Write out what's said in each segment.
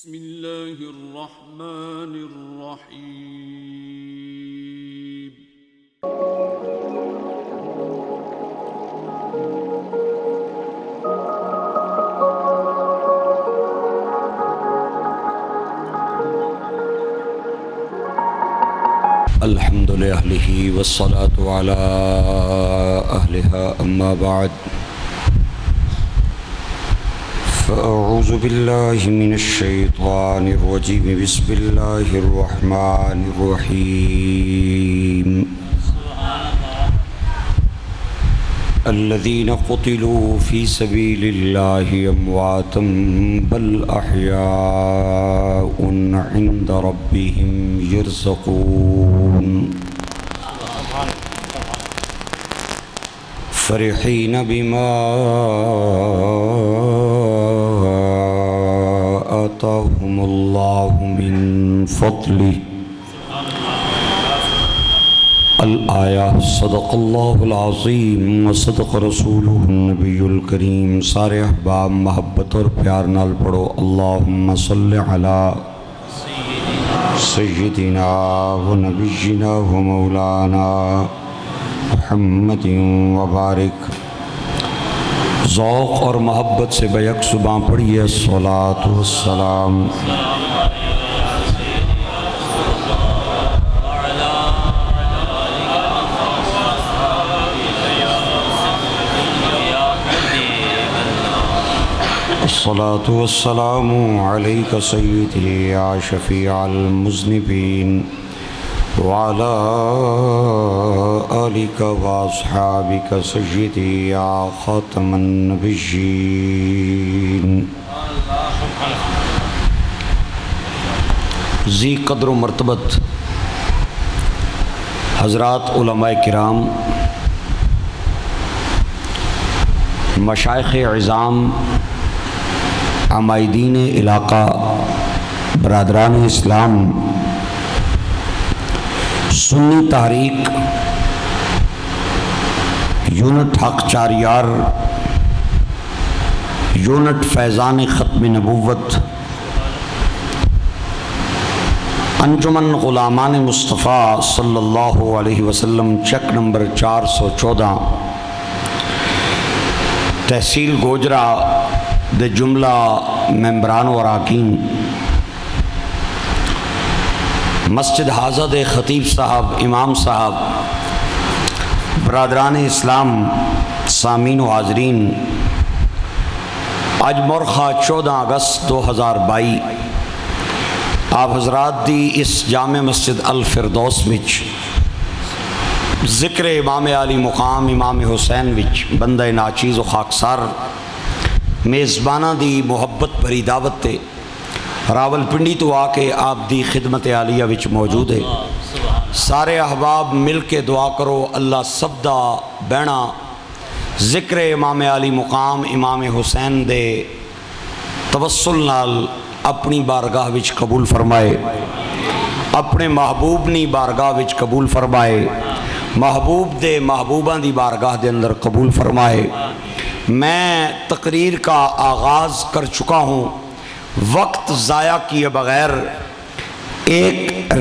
بسم اللہ الرحمن الرحیم الحمد لأهله والصلاة على أهلها أما بعد فأعوذ بالله من الشيطان الرجيم بسم الله الرحمن الرحيم الذين قتلوا في سبيل الله أمواتا بل أحياء عند ربهم يرزقون فرحين بما آتاهم الله من فضله الآية صدق الله العظيم وصدق رسوله النبي الكريم. سارے احباب محبت اور پیار نال پڑھو اللہم صل علی سیدنا و نبینا و مولانا محمد وبارک. ذوق اور محبت سے بیک زبان پڑھیے الصلاۃ والسلام. الصلاة والسلام عليك سيدي يا شفيع المذنبين وعلى آلك وأصحابك سيدي يا خاتم النبيين. ذی قدر و مرتبت حضرات علماء کرام، مشائخ عظام، عمائدین علاقہ، برادران اسلام، سنی تحریک یونٹ حق چاریار، یونٹ فیضان ختم نبوت، انجمن غلامان مصطفیٰ صلی اللہ علیہ وسلم، چیک نمبر 414، تحصیل گوجرہ دے جملہ ممبران و اراکین، مسجد حاضر دے خطیب صاحب، امام صاحب، برادران اسلام، سامعین و حاضرین، آج مرخہ 14 اگست 2022 آپ حضرات دی اس جامع مسجد الفردوس وچ ذکر امام علی مقام امام حسین وچ بندہ ناچیز و خاکسار میزبانہ دی محبت بھری دعوت تے راول پنڈی تو آ کے آپ دی خدمت عالیہ وچ موجود ہے. سارے احباب مل کے دعا کرو اللہ سب دا بہنا ذکر امام علی مقام امام حسین دے توسل نال اپنی بارگاہ وچ قبول فرمائے، اپنے محبوب نی بارگاہ وچ قبول فرمائے، محبوب دے محبوباں دی بارگاہ دے اندر قبول فرمائے. میں تقریر کا آغاز کر چکا ہوں، وقت ضائع کیے بغیر ایک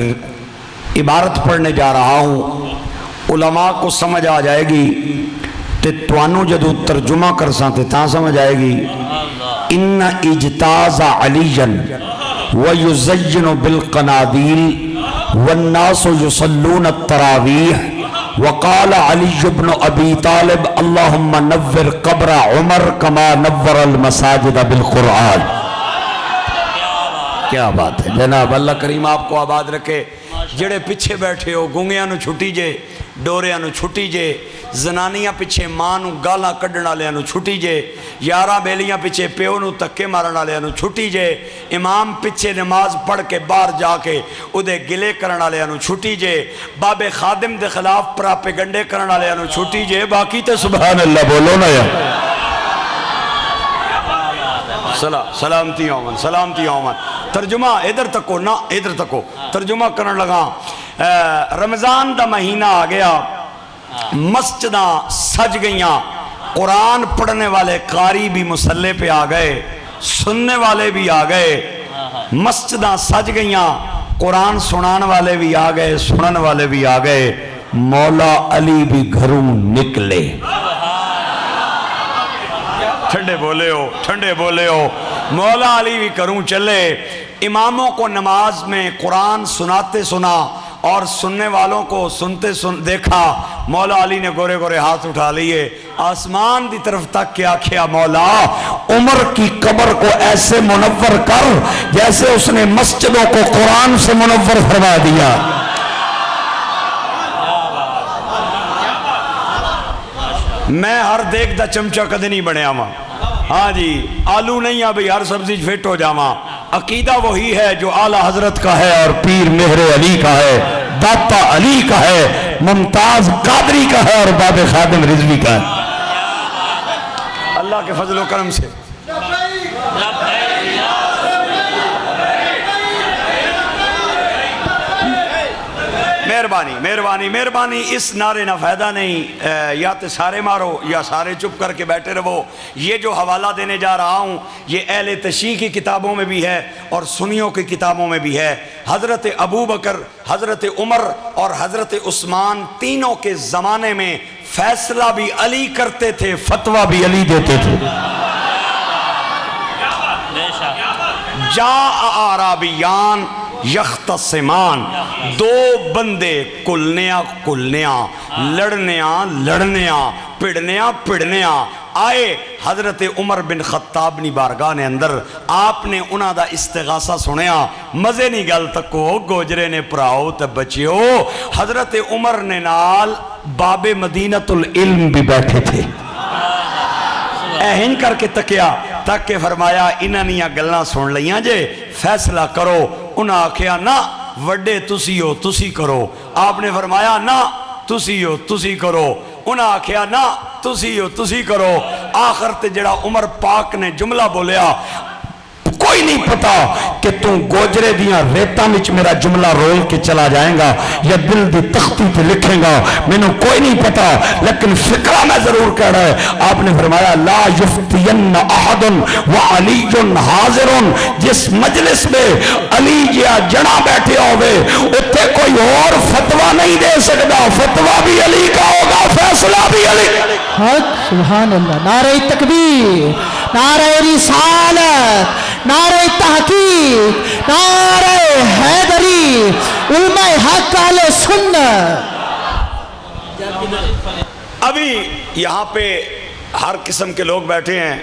عبارت پڑھنے جا رہا ہوں، علماء کو سمجھ آ جائے گی تے توانو جدو ترجمہ کر سانتے تاں سمجھ آئے گی. ان اجتاز علیجن ویزین بالقنادیل والناس یصلون التراویح وقال علی بن ابی طالب اللہم نور قبر عمر کما نور المساجد بالقرآن. کیا بات ہے جناب، اللہ کریم آپ کو آباد رکھے. جڑے پیچھے بیٹھے ہو گنگیاں نو چھٹی جے، ڈوریاں نو چھٹی جے، زنانیاں پیچھے ماں نو گالاں کڈن والیاں نو چھٹی جے، یاراں بیلیاں پیچھے پیو نو تکے مارن والیاں نو چھٹی جے، امام پیچھے نماز پڑھ کے باہر جا کے او دے گلے کرن والیاں نو چھٹی جے، باب خادم دے خلاف پراپیگنڈے کرن والیاں نو چھٹی جے. باقی تے سبحان اللہ بولو نا یا سلامتی آمن سلامتی آمن. ترجمہ ادھر تکو نا ادھر تکو ترجمہ کرن لگا. رمضان دا مہینہ آ گیا، مسجداں سج گئیاں، قرآن پڑھنے والے قاری بھی مسلح پہ آ گئے، سننے والے بھی آ گئے، مسجداں سج گئیاں، قرآن سنان والے بھی آ گئے، سنن والے بھی آ گئے، مولا علی بھی گھروں نکلے۔ ٹھنڈے بولے ہو، ٹھنڈے بولے ہو، مولا علی بھی گھروں چلے۔ اماموں کو نماز میں قرآن سناتے سنا اور سننے والوں کو سنتے دیکھا، مولا علی نے گورے گورے ہاتھ اٹھا لیے، آسمان دی طرف تک کیا کیا، مولا عمر کی قبر کو ایسے منور کر جیسے اس نے مسجدوں کو قرآن سے منور فرما دیا۔ میں ہر دیکھ دا چمچہ کدے نہیں بنیا ماں، ہاں جی آلو نہیں ہے بھئی ہر سبزی فٹ ہو جاواں۔ عقیدہ وہی ہے جو اعلیٰ حضرت کا ہے اور پیر مہر علی کا ہے، داتا علی کا ہے، ممتاز قادری کا ہے اور باب خادم رضوی کا ہے۔ اللہ کے فضل و کرم سے مہربانی مہربانی مہربانی، اس نعرے نہ فائدہ نہیں، یا تو سارے مارو یا سارے چپ کر کے بیٹھے رہو۔ یہ جو حوالہ دینے جا رہا ہوں یہ اہل تشیع کی کتابوں میں بھی ہے اور سنیوں کی کتابوں میں بھی ہے۔ حضرت ابو بکر، حضرت عمر اور حضرت عثمان تینوں کے زمانے میں فیصلہ بھی علی کرتے تھے، فتویٰ بھی علی دیتے تھے۔ جاء اعرابیان یختصمان، دو بندے کلنیاں لڑنیاں پڑنیاں آئے حضرت عمر بن خطاب نی بارگاہ نے اندر، آپ نے انہاں دا استغاثہ سنیا، مزے نہیں گل تکو گوجرے نے پراؤ تے بچیو۔ حضرت عمر نے نال باب مدینۃ العلم بھی بیٹھے تھے، اہن کر کے تکیا تک کہ فرمایا انہاں نیاں گلاں سن لیاں جے، فیصلہ کرو۔ انہاں آکھیا نہ وڈے تسی ہو تسی کرو، آپ نے فرمایا نہ تسی ہو تسی کرو، انہاں آکھیا نہ تسی ہو تسی کرو۔ آخر تے جڑا عمر پاک نے جملہ بولیا، کوئی نہیں پتا کہ تم گوجرے دیاں ریتاں وچ میرا جملہ رول کے چلا جائیں گا یا دل دی تختی تے لکھیں گا، میں نے کوئی نہیں پتا، لیکن فکرہ میں ضرور کہہ رہا ہے۔ آپ نے فرمایا لا یفتین احد وعلی حاضر، جس مجلس میں علی جیا جڑا بیٹھے ہوئے اتنے کوئی اور فتویٰ نہیں دے سکتا، فتویٰ بھی علی کا ہوگا، فیصلہ بھی علی۔ حق سبحان اللہ، نعرہ تکبیر، نعرہ رسالت، نعرہ تحقیق، نعرہ حیدری، علماء حق اہل سنت۔ ابھی یہاں پہ ہر قسم کے لوگ بیٹھے ہیں،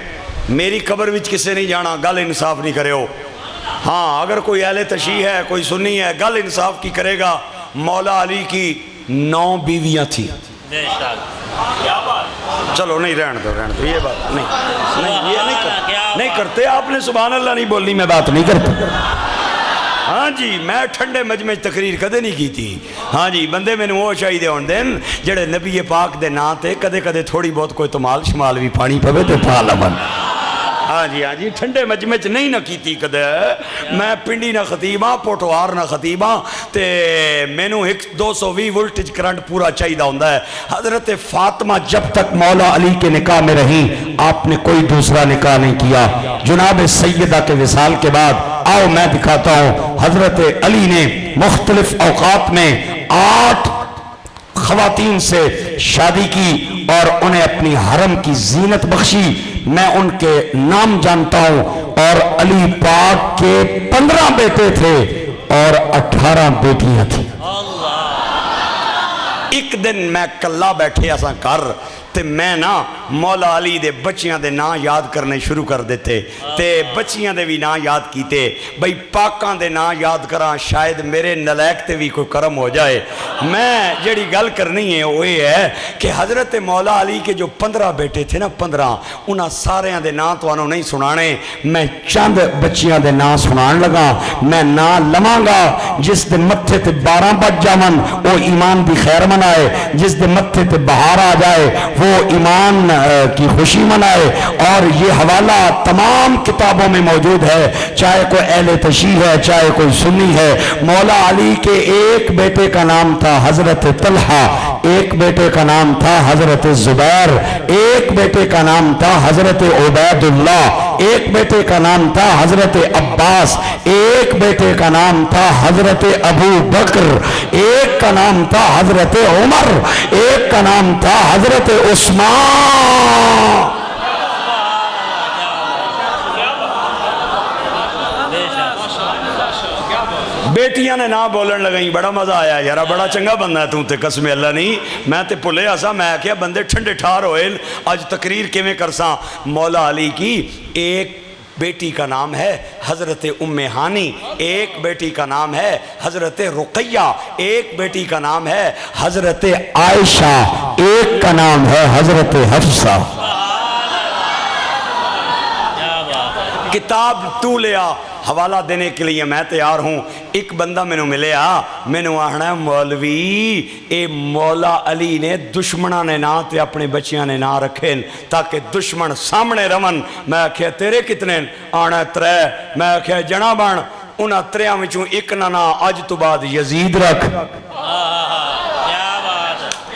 میری قبر وچ کسے نہیں جانا، گل انصاف نہیں کرے ہو۔ ہاں اگر کوئی اہل تشیع ہے، کوئی سنی ہے، گل انصاف کی کرے گا۔ مولا علی کی 9 بیویاں تھیں، چلو نہیں رہن دو یہ بات نہیں، یہ نہیں کرتے، آپ نے سبحان اللہ نہیں بولنی، میں بات نہیں کرتا۔ ہاں جی میں ٹھنڈے مجمع تقریر کدے نہیں کی تھی، ہاں جی بندے میں نے وہ چاہیے ہون دین جڑے نبی پاک دے نا تے کدے کدے تھوڑی بہت کوئی تمال شمال بھی پانی پوے تے پا لون۔ ہاں جی ٹھنڈے مجمع نہیں نہ کیتی کدے، میں پنڈی نہ خطیباں پوٹوار نہ خطیباں تے میں نو 220 وولٹیج کرنٹ پورا چاہیدہ ہوندہ ہے۔ حضرت فاطمہ جب تک مولا علی کے نکاح میں رہیں آپ نے کوئی دوسرا نکاح نہیں کیا۔ جناب سیدہ کے وصال کے بعد آؤ میں دکھاتا ہوں، حضرت علی نے مختلف اوقات میں 8 خواتین سے شادی کی اور انہیں اپنی حرم کی زینت بخشی۔ میں ان کے نام جانتا ہوں، اور علی پاک کے 15 بیٹے تھے اور 18 بیٹیاں تھیں۔ ایک دن میں کلا بیٹھے ایسا کر تے میں نا مولا علی دے بچیاں دے نا یاد کرنے شروع کر دیتے تے بچیاں دے بھی نا یاد کیتے، بھئی پاکاں دے نا یاد کراں شاید میرے نلیک تے بھی کوئی کرم ہو جائے۔ میں جڑی گل کرنی ہے وہ یہ ہے کہ حضرت مولا علی کے جو 15 بیٹے تھے نا 15، انہاں ساریاں دے نا تو انہوں نہیں سنانے، میں چند بچیاں دے نا سنان لگا۔ میں نا لواں گا جس دے متھے تے 12 بج جاون وہ ایمان دی خیر منائے، جس دے متھے تے بہار آ جائے وہ وہ ایمان کی خوشی منائے. اور یہ حوالہ تمام کتابوں میں موجود ہے, چاہے کوئی اہل تشیع ہے, چاہے کوئی سنی ہے. مولا علی کے ایک بیٹے کا نام تھا حضرت طلحہ, ایک بیٹے کا نام تھا حضرت زبیر, ایک بیٹے کا نام تھا حضرت عبید اللہ, ایک بیٹے کا نام تھا حضرت عباس, ایک بیٹے کا نام تھا حضرت ابو بکر, ایک کا نام تھا حضرت عمر, ایک کا نام تھا حضرت عثمان. بیٹیاں نے نہ بولن لگیں, بڑا مزہ آیا یارا, بڑا چنگا بندہ ہے تو تے, قسم اللہ نہیں میں تے بھلے آسا. میں کیا بندے ٹھنڈے ٹھار ہوئے, اج تقریر کیویں کرساں. مولا علی کی ایک بیٹی کا نام ہے حضرت ام ہانی, ایک بیٹی کا نام ہے حضرت رقیہ, ایک بیٹی کا نام ہے حضرت عائشہ, ایک کا نام ہے حضرت حفصہ. کتاب تو لیا, حوالہ دینے کے لیے میں تیار ہوں. ایک بندہ میں نے ملیا, میں نے آہنا مولوی اے مولا علی نے دشمنہ نے نہ تے اپنے بچیاں نے نہ رکھیں تاکہ دشمن سامنے رمن. میں کہا تیرے کتنے؟ آنا 3. میں کہا جنابان انہاں 3 وچوں ایک نہ اج تو بعد یزید رکھ,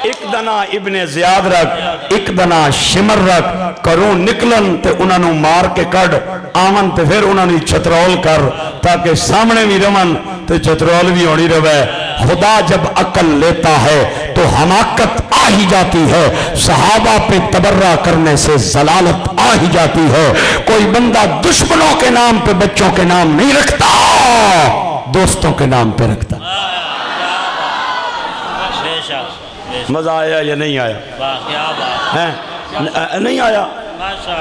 ایک دنا ابن زیاد رکھ, ایک دنا شمر رکھ. کروں نکلن تے انہاں نو مار کے کڑ آمن تے پھر انہاں نو چھترول کر تاکہ سامنے بھی رمن تے چھترول بھی ہونی روے. خدا جب عقل لیتا ہے تو حماقت آ ہی جاتی ہے, صحابہ پہ تبرہ کرنے سے ضلالت آ ہی جاتی ہے. کوئی بندہ دشمنوں کے نام پہ بچوں کے نام نہیں رکھتا, دوستوں کے نام پہ رکھتا. مزہ آیا یا نہیں آیا؟ نہیں آیا؟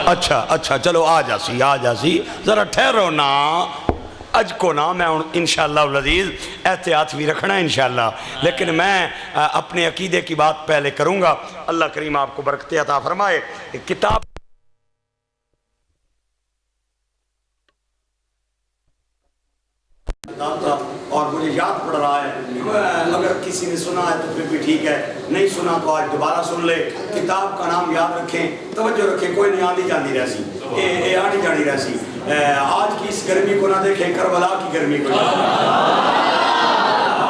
اچھا اچھا چلو آ جاسی ذرا ٹھہرو نا. اج کو نا میں انشاءاللہ العزیز احتیاط بھی رکھنا ہے انشاءاللہ, لیکن میں اپنے عقیدے کی بات پہلے کروں گا. اللہ کریم آپ کو برکت عطا فرمائے. کتاب اور مجھے یاد پڑ رہا ہے, اگر کسی نے سنا ہے تو پھر بھی ٹھیک ہے, نہیں سنا تو آج دوبارہ سن لے. کتاب کا نام یاد رکھیں, توجہ رکھیں, کوئی نہیں آندھی جاندی رہسی, آنی جانی رہسی. آج کی اس گرمی کو نہ دیکھیں, کربلا کی گرمی کو.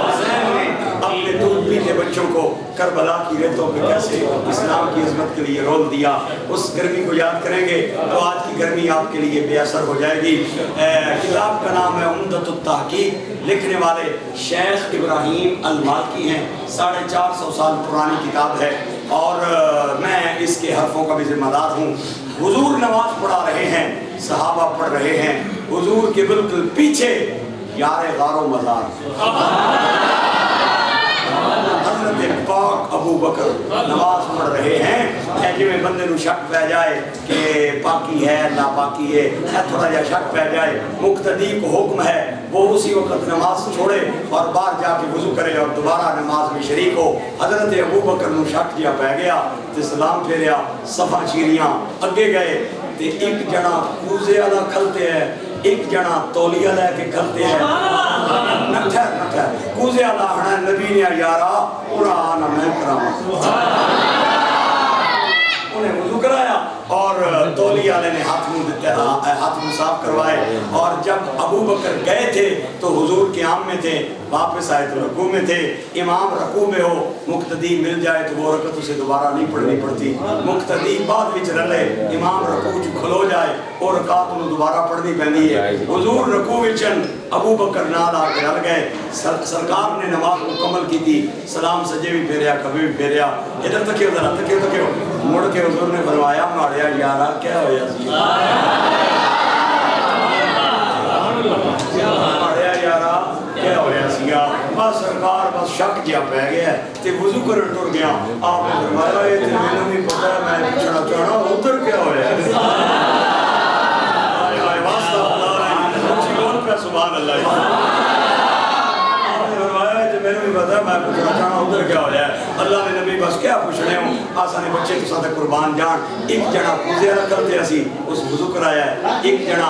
حسین نے اپنے دودھ پیتے بچوں کو کربلا کی ریتوں پہ کیسے اسلام کی عظمت کے لیے رول دیا, اس گرمی کو یاد کریں گے تو آج کی گرمی آپ کے لیے بے اثر ہو جائے گی. کتاب کا نام ہے عمدۃ التحقیق, لکھنے والے شیخ ابراہیم المالکی ہیں. 450 سال پرانی کتاب ہے اور میں اس کے حرفوں کا بھی ذمہ دار ہوں. حضور نماز پڑھا رہے ہیں, صحابہ پڑھ رہے ہیں, حضور کے بالکل پیچھے یار غار و مزار حضرت پاک ابو بکر نماز پڑھ رہے ہیں. جی میں بندے نو شک پہ جائے کہ پاکی ہے ناپاکی ہے, تھوڑا جا شک پہ جائے, مقتدی کو حکم ہے وہ اسی وقت نماز چھوڑے اور باہر جا کے وضو کرے اور دوبارہ نماز میں شریک ہو. حضرت ابو بکر نو شک جیا پہ گیا تے سلام پھیریا, صفا چیریاں اگے گئے تے ایک جنا کوزے والا کھلتے ہے, ایک جنا تولیہ لے کے کھلتے ہیں. نٹھر کوزے والا آنا نبی نے یارا پورا آنا میں کراما, انہیں وضو کرایا اور تولیہ والے نے ہاتھ منہ صاف کروائے. اور جب ابو بکر گئے تھے تو حضور قیام میں تھے, واپس آئے تو رکوع میں تھے. امام رکوع میں ہو, مقتدی مل جائے تو وہ رکعت اسے دوبارہ نہیں پڑھنی پڑتی. مقتدی بعد وچ رلے, امام رکوع چ کھلو جائے اور رکعت انہوں دوبارہ پڑھنی پیندی ہے. حضور رکوع وچ ابو بکر نال آ کے رل گئے. سرکار نے نماز مکمل کی تھی, سلام سجے بھی پھیریا کبھی بھی پھیریا. ادھر تکیو ذرا تکیو, مڑ کے حضور نے فرمایا ماڑیا یارا کیا ہویا سی, ماڑیا یارا کیا ہویا سی. بس سرکار بس شک جیا پہ گیا تے وضو کرن ٹر گیا. آپ نے فرمایا یہ تے مینوں نہیں پتہ, میں پوچھنا چاہنا ادھر کیا ہویا ہے. واسطہ خدا رہے سبحان اللہ. آپ نے فرمایا تے مینوں نہیں پتہ صاحب میں پوچھنا چاہنا ادھر کیا ہو جائے اللہ نے نبی بس کیا پوچھ رہے ہوں آسانے بچے تو ساتھ قربان جان ایک جنا پوزے رکھ کرتے اسی اس وضو کرایا ہے ایک جنا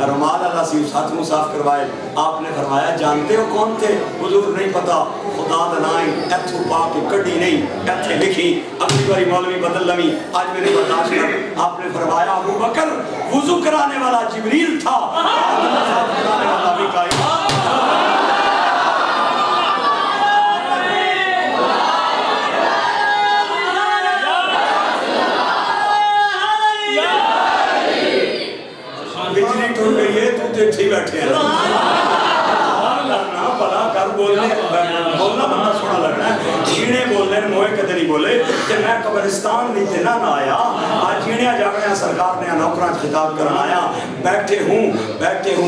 رمال اللہ سی اس ہاتھ منہ صاف کروائے آپ نے فرمایا جانتے ہو کون تھے حضور نہیں پتا خدا دنائی ایتھو پاک کی کڑی نہیں ایتھے لکھی اگلی باری مولوی بدل لمی آج میرے برداشت کر آپ نے فرمایا ابو بکر وضو کرانے والا جبریل تھا صاف کرانے والا میکائیل بجلی ٹوٹ گئی ہے تو تھی بیٹھے ہیں کرنا بلا کر بولنے بولنا بندہ سونا لگنا ہے جینے بولنے موئے کدے نہیں بولے کہ میں قبرستان نہیں تھے نہ آیا آج جینے جاگنے سرکار نے نوکران خطاب کرنا آیا بیٹھے ہوں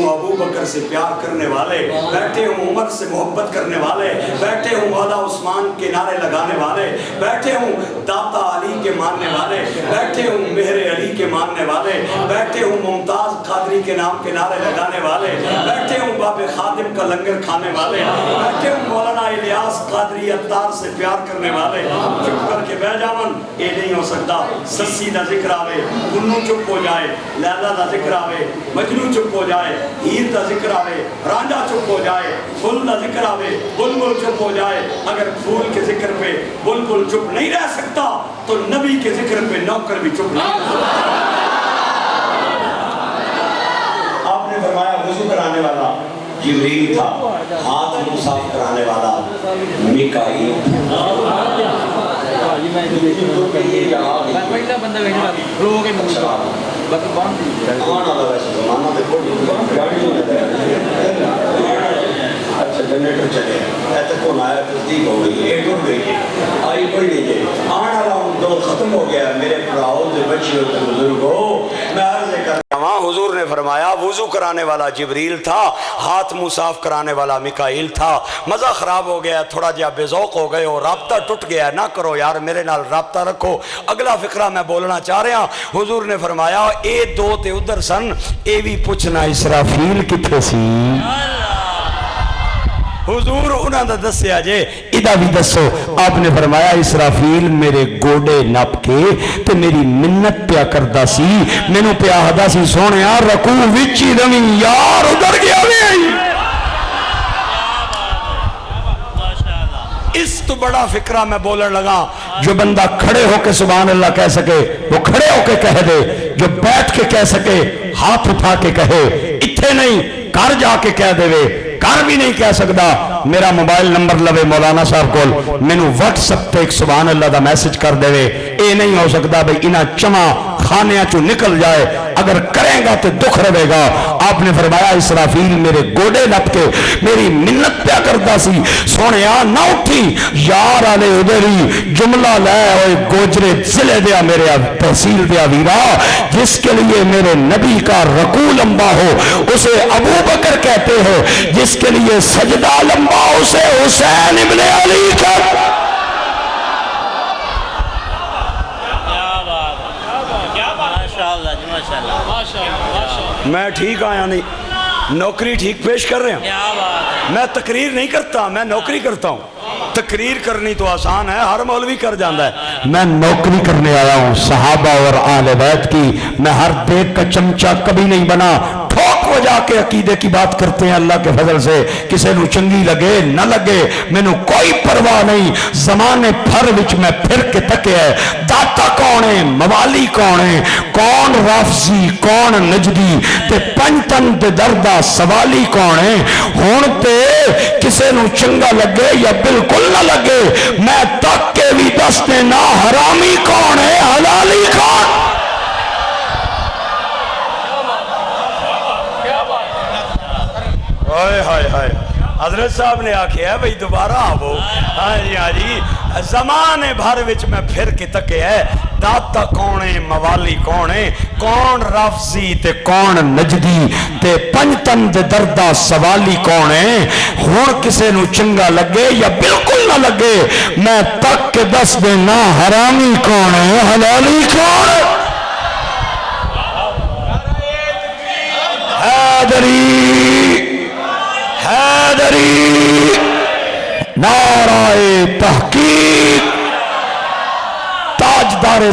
ابو بکر سے پیار کرنے والے بیٹھے ہوں عمر سے محبت کرنے والے بیٹھے ہوں مولا عثمان کے نعرے لگانے والے بیٹھے ہوں داتا علی کے ماننے والے بیٹھے ہوں مہر علی کے ماننے والے بیٹھے ہوں ممتاز قادری کے نام کے نعرے لگانے والے بیٹھے ہوں باب خادم کا لنگر کھانے والے بیٹھے ہوں مولانا الیاس قادری اتار سے پیار کرنے والے چپ کر کے بہ جاون یہ نہیں ہو سکتا سسی دا ذکر آوے کنو چپ ہو جائے لیلا دا ذکر آوے مجنو چپ ہو جائے ہیر دا ذکر آوے رانجا چپ ہو جائے پھول دا ذکر آوے بلبل چپ ہو جائے اگر پھول کے ذکر پہ بلبل چپ نہیں رہ سکتا تو نبی کے ذکر پہ نوکر بھی چپ نہیں رہ سکتا آپ نے فرمایا وضو کرانے والا جبریل تھا ہاتھ منہ صاف کرانے والا میکائیل اچھا جنریٹر چلے ایسے کون آیا تصدیق ہو گئی ایک ٹوٹ گئی آئی پڑھ لیجیے آنا رہا دور ختم ہو گیا میرے پراؤ سے بچی ہوتے بزرگ ہو میں عرض کر وہاں حضور نے فرمایا وضو کرانے والا جبریل تھا ہاتھ منہ صاف کرانے والا میکائیل تھا مزہ خراب ہو گیا تھوڑا جہا بے ذوق ہو گئے ہو رابطہ ٹوٹ گیا نہ کرو یار میرے نال رابطہ رکھو اگلا فقرہ میں بولنا چاہ رہا ہوں حضور نے فرمایا اے دو تے ادھر سن اے بھی پوچھنا اسرافیل کتھے سی حضور انہاں دا دسیا جے ادا بھی دسو آپ نے فرمایا اسرافیل میرے گوڑے نپ کے تے میری منت پیا کردا سی مینوں پیا ہدا سی سونیا رکوع وچ ہی رویں یار ادھر گیا نہیں اس تو بڑا فکرہ میں بولن لگا جو بندہ کھڑے ہو کے سبحان اللہ کہہ سکے وہ کھڑے ہو کے کہہ دے جو بیٹھ کے کہہ سکے ہاتھ اٹھا کے کہے اتھے نہیں گھر جا کے کہہ دے وے کار بھی نہیں کہہ سکتا میرا موبائل نمبر لوے مولانا صاحب کو مینو واٹس اپ تے ایک سبحان اللہ دا میسج کر دے اے نہیں ہو سکتا بھئی انہاں چما خانیاں چو نکل جائے اگر کریں گا تو دکھ رہے گا آپ نے فرمایا اسرافیل میرے گوڑے لپ کے میری منت پیا کرتا سی سونے نہ اٹھی یار آلے ادھری جملہ لے ہوئے گوجرے ضلع دیا میرے تحصیل دیا ویرا جس کے لیے میرے نبی کا رکوع لمبا ہو اسے ابو بکر کہتے ہو جس کے لیے سجدہ لمبا اسے حسین ابن علی کا میں ٹھیک آیا نہیں نوکری ٹھیک پیش کر رہے ہیں میں تقریر نہیں کرتا میں نوکری کرتا ہوں تقریر کرنی تو آسان ہے ہر مولوی کر جاندہ ہے میں نوکری کرنے آیا ہوں صحابہ اور آل بیت کی میں ہر دیکھ کا چمچہ کبھی نہیں بنا ٹھوک وہ جا کے عقیدے کی بات کرتے ہیں اللہ کے فضل سے کسے نو چنگی لگے نہ لگے میں نو کوئی پرواہ نہیں زمانے پھر وچ میں پھر کے تکے ہے داتا کون ہے موالی کون ہے کون رافضی کون نجدی تے پنجتن تے دردہ سوالی کون ہے ہون تے کسے نو چنگا لگے یا بالکل نہ لگے میں تک کے بھی دستے نہ حرامی کون ہے حلالی کون ہائے ہائے ہائے حضرت صاحب نے آکھیا ہے بھئی دوبارہ آبو ہاں جی زمانے بھر وچ میں پھر کے تکے ہے داتا کون ہے مولی کون ہے کون رافضی تے کون نجدی تے پنجتن دے دردہ سوالی کون ہے ہون کسے نو چنگا لگے یا بالکل نہ لگے میں تک کے دس دے نہ حرامی کون ہے حلالی کون ہے حیدری حیدری نعرہ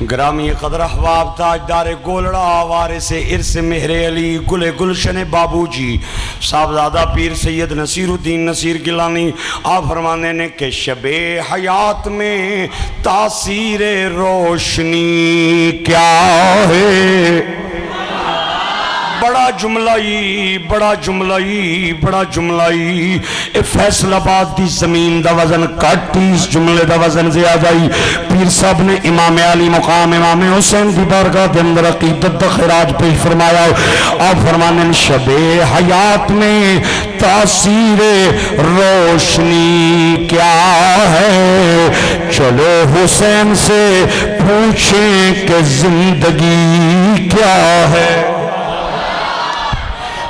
گرامی قدر احباب تاجدار گولڑا وارث ارث مہر علی گل گلشن بابو جی صاحبزادہ پیر سید نصیر الدین نصیر گیلانی آپ فرمانے نے کہ شب حیات میں تاثیر روشنی کیا ہے بڑا جملہی بڑا جملہی بڑا جملہی اے فیصل آباد دی زمین دا وزن کٹ اس جملے دا وزن زیادہ ہی پیر صاحب نے امام علی مقام امام حسین دی بارگاہ دے اندر عقیدت دا خراج پیش فرمایا آپ فرمانے شب حیات میں تاثیر روشنی کیا ہے چلو حسین سے پوچھیں کہ زندگی کیا ہے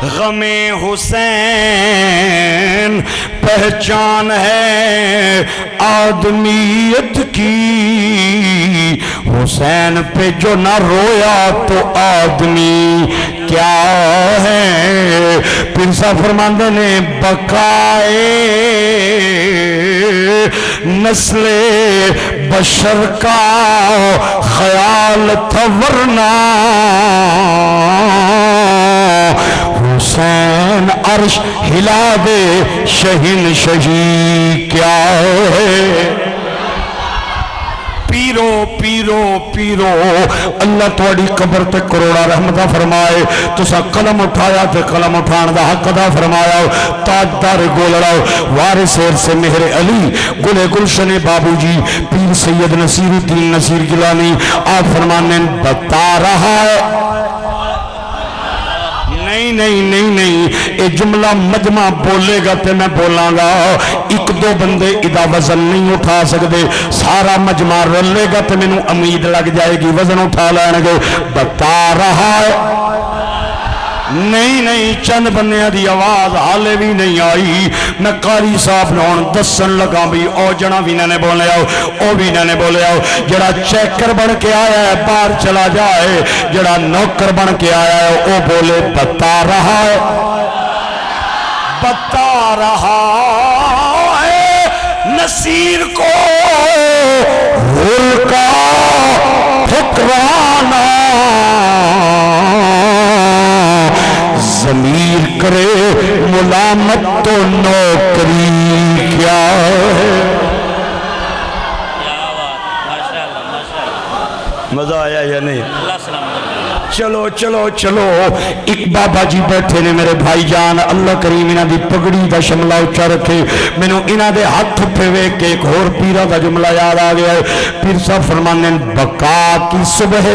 غم حسین پہچان ہے آدمیت کی حسین پہ جو نہ رویا تو آدمی کیا ہے پھر صاحب فرماندے نے بقائے نسل بشر کا خیال تھا ورنہ حسین عرش ہلا دے شہین شہی کیا ہے پیرو پیرو پیرو اللہ توڑی قبر تے کروڑا رحمتہ فرمائے تو سا قلم اٹھایا تے قلم اٹھان دا حق ادا فرمایا تاجدار گولڑا وارث ارث مہر علی گل گلشن بابو جی پیر سید نصیر الدین نصیر گیلانی آپ فرمانے بتا رہا ہے نہیں اے جملہ مجمع بولے گا تے میں بولاں گا ایک دو بندے ادا وزن نہیں اٹھا سکتے سارا مجمع رلے گا تے میں امید لگ جائے گی وزن اٹھا لینے گے بتا رہا ہے نہیں چند بندیاں دی آواز حالے بھی نہیں آئی میں قاری صاحب نون دسن لگا بھی او جنا بھی نے بولے آؤ او بھی نے بولے آؤ جڑا چیکر بن کے آیا ہے باہر چلا جائے جڑا نوکر بن کے آیا ہے او بولے بتا رہا ہے نصیر کو حر کا ٹھکرانا ضمیر کرے ملامت تو نوکری کیا ہے مزہ آیا یا نہیں چلو چلو چلو ایک بابا جی بیٹھے نے میرے بھائی جان اللہ کریم انہاں دی پگڑی دا شملہ اچھا رکھے میں نے انہاں دے ہاتھ پھوے کہ ایک اور پیرہ دا جملہ یاد آ گیا ہے پیر صاحب فرمانے بقا کی صبح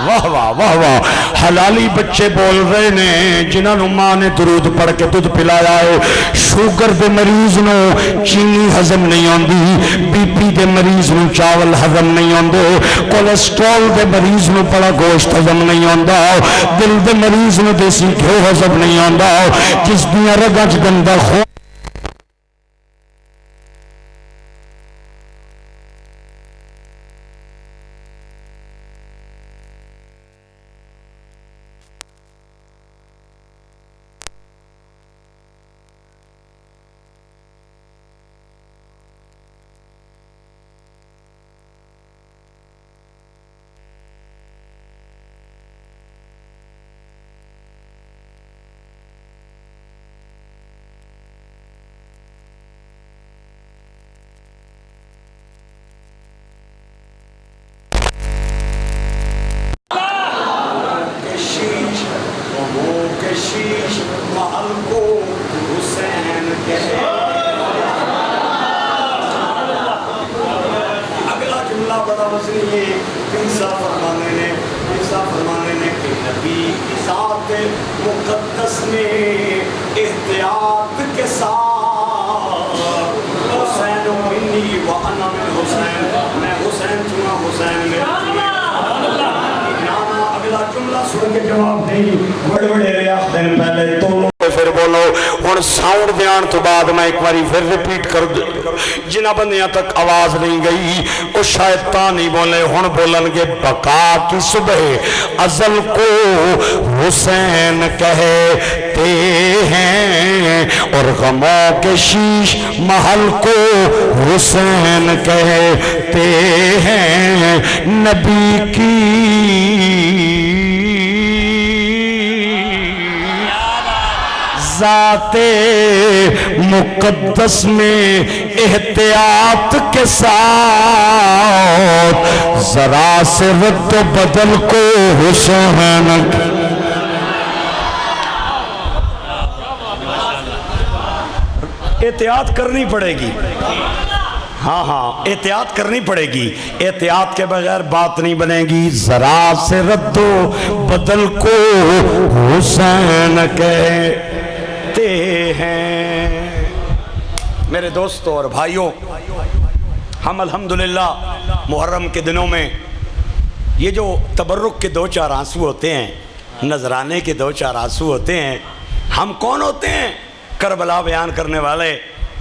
واہ واہ واہ واہ حلالی بچے بول رہے نے جنہوں ماں نے درود پڑھ کے دودھ پلایا ہے شوگر دے مریض نو چینی ہضم نہیں ہوندی بی پی دے مریض نو چاول ہضم نہیں ہوندے کولیسٹرول دے مریض نو بڑا گوشت ہضم نہیں ہوندا دل دے مریض نو دیسی گھیو ہضم نہیں ہوندا جس دیاں رگاں وچ گندا خون مقدس نے احتیاط کے ساتھ حسین منی و انا من حسین میں حسین چنا حسین میں نانا اگلا جملہ سن کے جواب نہیں بڑے بڑے ریاض دن پہلے تو پھر بولو ہن ساؤنڈ دیان تو بعد میں ایک باری پھر ریپیٹ کر دوں جنہ بندیاں تک آواز نہیں گئی وہ شاید تا نہیں بولے ہن بولن گے بقا کی صبح ازل کو حسین کہتے ہیں اور غموں کے شیش محل کو حسین کہتے ہیں نبی کی ذات مقدس میں احتیاط کے ساتھ ذرا سے رد و بدل کو حسین احتیاط کرنی پڑے گی ہاں احتیاط کرنی پڑے گی احتیاط کے بغیر بات نہیں بنے گی ذرا سے رد و بدل کو حسین کہتے ہیں میرے دوستوں اور بھائیوں ہم الحمدللہ محرم کے دنوں میں یہ جو تبرک کے 2-4 آنسو ہوتے ہیں نذرانے کے 2-4 آنسو ہوتے ہیں ہم کون ہوتے ہیں کربلا بیان کرنے والے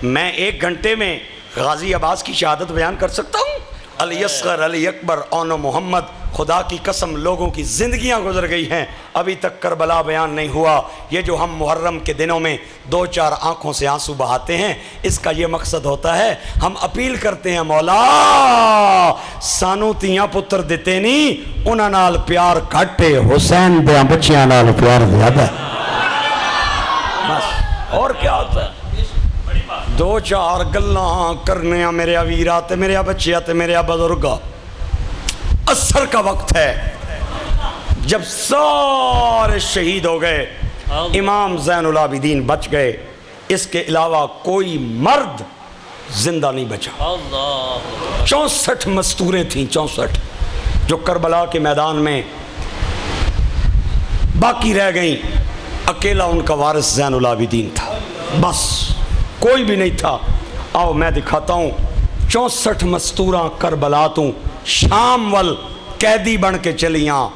میں 1 گھنٹے میں غازی عباس کی شہادت بیان کر سکتا ہوں علی اصغر علی اکبر اون محمد خدا کی قسم لوگوں کی زندگیاں گزر گئی ہیں ابھی تک کربلا بیان نہیں ہوا یہ جو ہم محرم کے دنوں میں 2-4 آنکھوں سے آنسو بہاتے ہیں اس کا یہ مقصد ہوتا ہے ہم اپیل کرتے ہیں مولا سانو تیاں پتر دیتے نہیں انہاں نال پیار گھٹے حسین دیاں بچیاں نال پیار زیادہ بس اور کیا ہوتا ہے 2-4 گلاں کرنے ہیں میرے ویرا تے میرے بچیا تے میرے بزرگا اثر کا وقت ہے جب سارے شہید ہو گئے امام زین العابدین بچ گئے اس کے علاوہ کوئی مرد زندہ نہیں بچا 64 مستوریں تھیں 64 جو کربلا کے میدان میں باقی رہ گئیں اکیلا ان کا وارث زین العابدین تھا بس کوئی بھی نہیں تھا آؤ میں دکھاتا ہوں 64 مستوراں کربلا تو شام وال قیدی بن کے چلیاں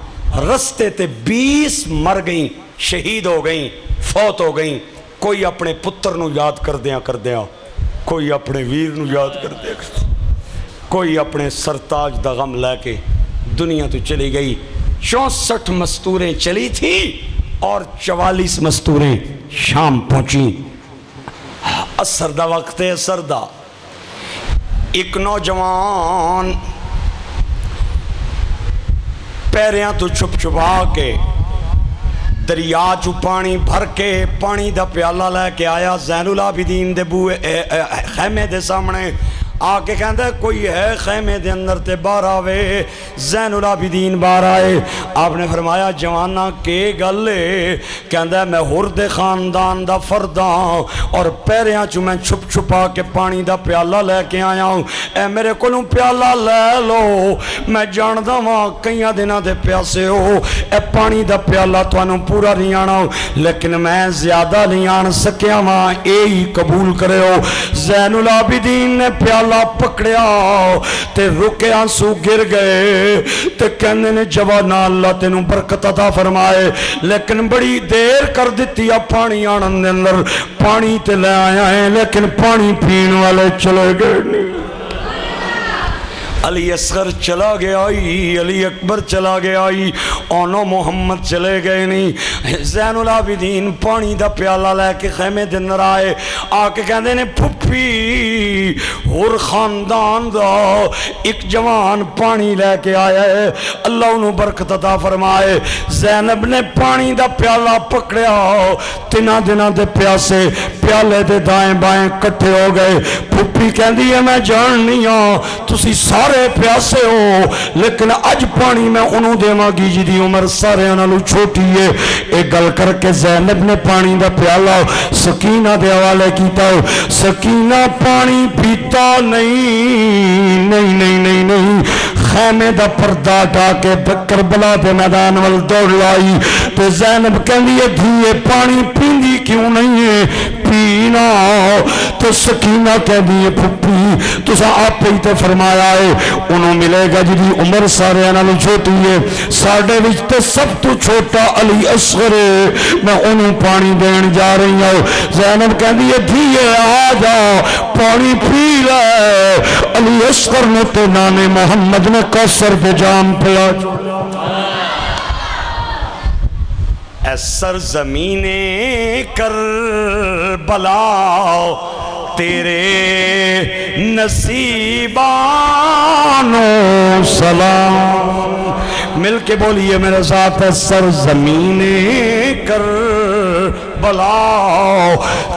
رستے تے 20 مر گئیں شہید ہو گئیں فوت ہو گئیں کوئی اپنے پتر نو یاد کر دیا کوئی اپنے ویر نو یاد کر دیا کوئی اپنے سرتاج دا غم لے کے دنیا تو چلی گئی 64 مستوریں چلی تھی اور 44 مستوریں شام پہنچیں اثر دا وقت ہے اثر دا ایک نوجوان پیریاں تو چھپ چھپا کے دریا چو پانی بھر کے پانی دا پیالہ لے کے آیا زین العابدین دے بوئے خیمے دے سامنے آکے کہندہ ہے کوئی ہے خیمے دے اندر تے باہر آوے زین العابدین باہر آئے آپ نے فرمایا جوانہ کے گلے کہندہ ہے میں ہرد خاندان دا فرداں اور پیریاں چو میں چھپ چھپا کے پانی دا پیالہ لے کے آیا ہوں اے میرے کولوں پیالہ لے لو میں جاندہ وہاں کئیاں دنہ دے پیاسے ہو اے پانی دا پیالہ تو انہوں پورا نہیں آنا ہوں لیکن میں زیادہ نہیں آن سکیا وہاں اے ہی قبول کرے ہو زین العابدین نے پیالہ پکڑیا تے رکے آنسو گر گئے تے کہنے نے جوانا اللہ تینوں برکت عطا فرمائے لیکن بڑی دیر کر دیتی اب پانی آنن دے اندر پانی تے لے آیا ہے لیکن پانی پین والے چلے گئے نہیں علی اصغر چلا گیا علی اکبر چلا گیا اونو محمد چلے گئے نہیں زین العابدین پانی دا پیالہ لے کے خیمے دن رائے آکے کہندے نے پھپی اور خاندان دا ایک جوان پانی لے کے آیا ہے اللہ انہوں برکت عطا فرمائے زینب نے پانی دا پیالہ پکڑیا تنہ دنہ دے پیاسے پیالے دے دائیں بائیں کٹھے ہو گئے پھپی کہندی ہے میں جان نہیں ہوں تسی سارے پیاسے ہو لیکن اج پانی میں انہوں دے ماں گی جی دی عمر سارے انہوں چھوٹی ہے ایک گل کر کے زینب نے پانی دا پیالہ سکینہ دے حوالے کیتا ہو سکینہ پانی پیتا نہیں خیمے دا پردہ ٹا کے کربلا دے میدان وال دوڑ لائی تو زینب کہندی ہے دھیے پانی پیندی کیوں نہیں ہے پھپھی نا تو سکینہ کہہ دیئے پھپھی تو آپ ہی تے فرمایا ہے انہوں ملے گا جی عمر سارے انہوں چھوٹی ہے ساڑھے وچتے سب تو چھوٹا علی اصغر ہے میں انہوں پانی دین جا رہی ہوں زینب کہہ دیئے دھیئے آ جا پانی پی لے علی اصغر نے تو نانے محمد نے قصر پہ جام پلا اے سرزمین کربلا تیرے نصیبانو سلام مل کے بولیے میرے ساتھ سرزمین کربلا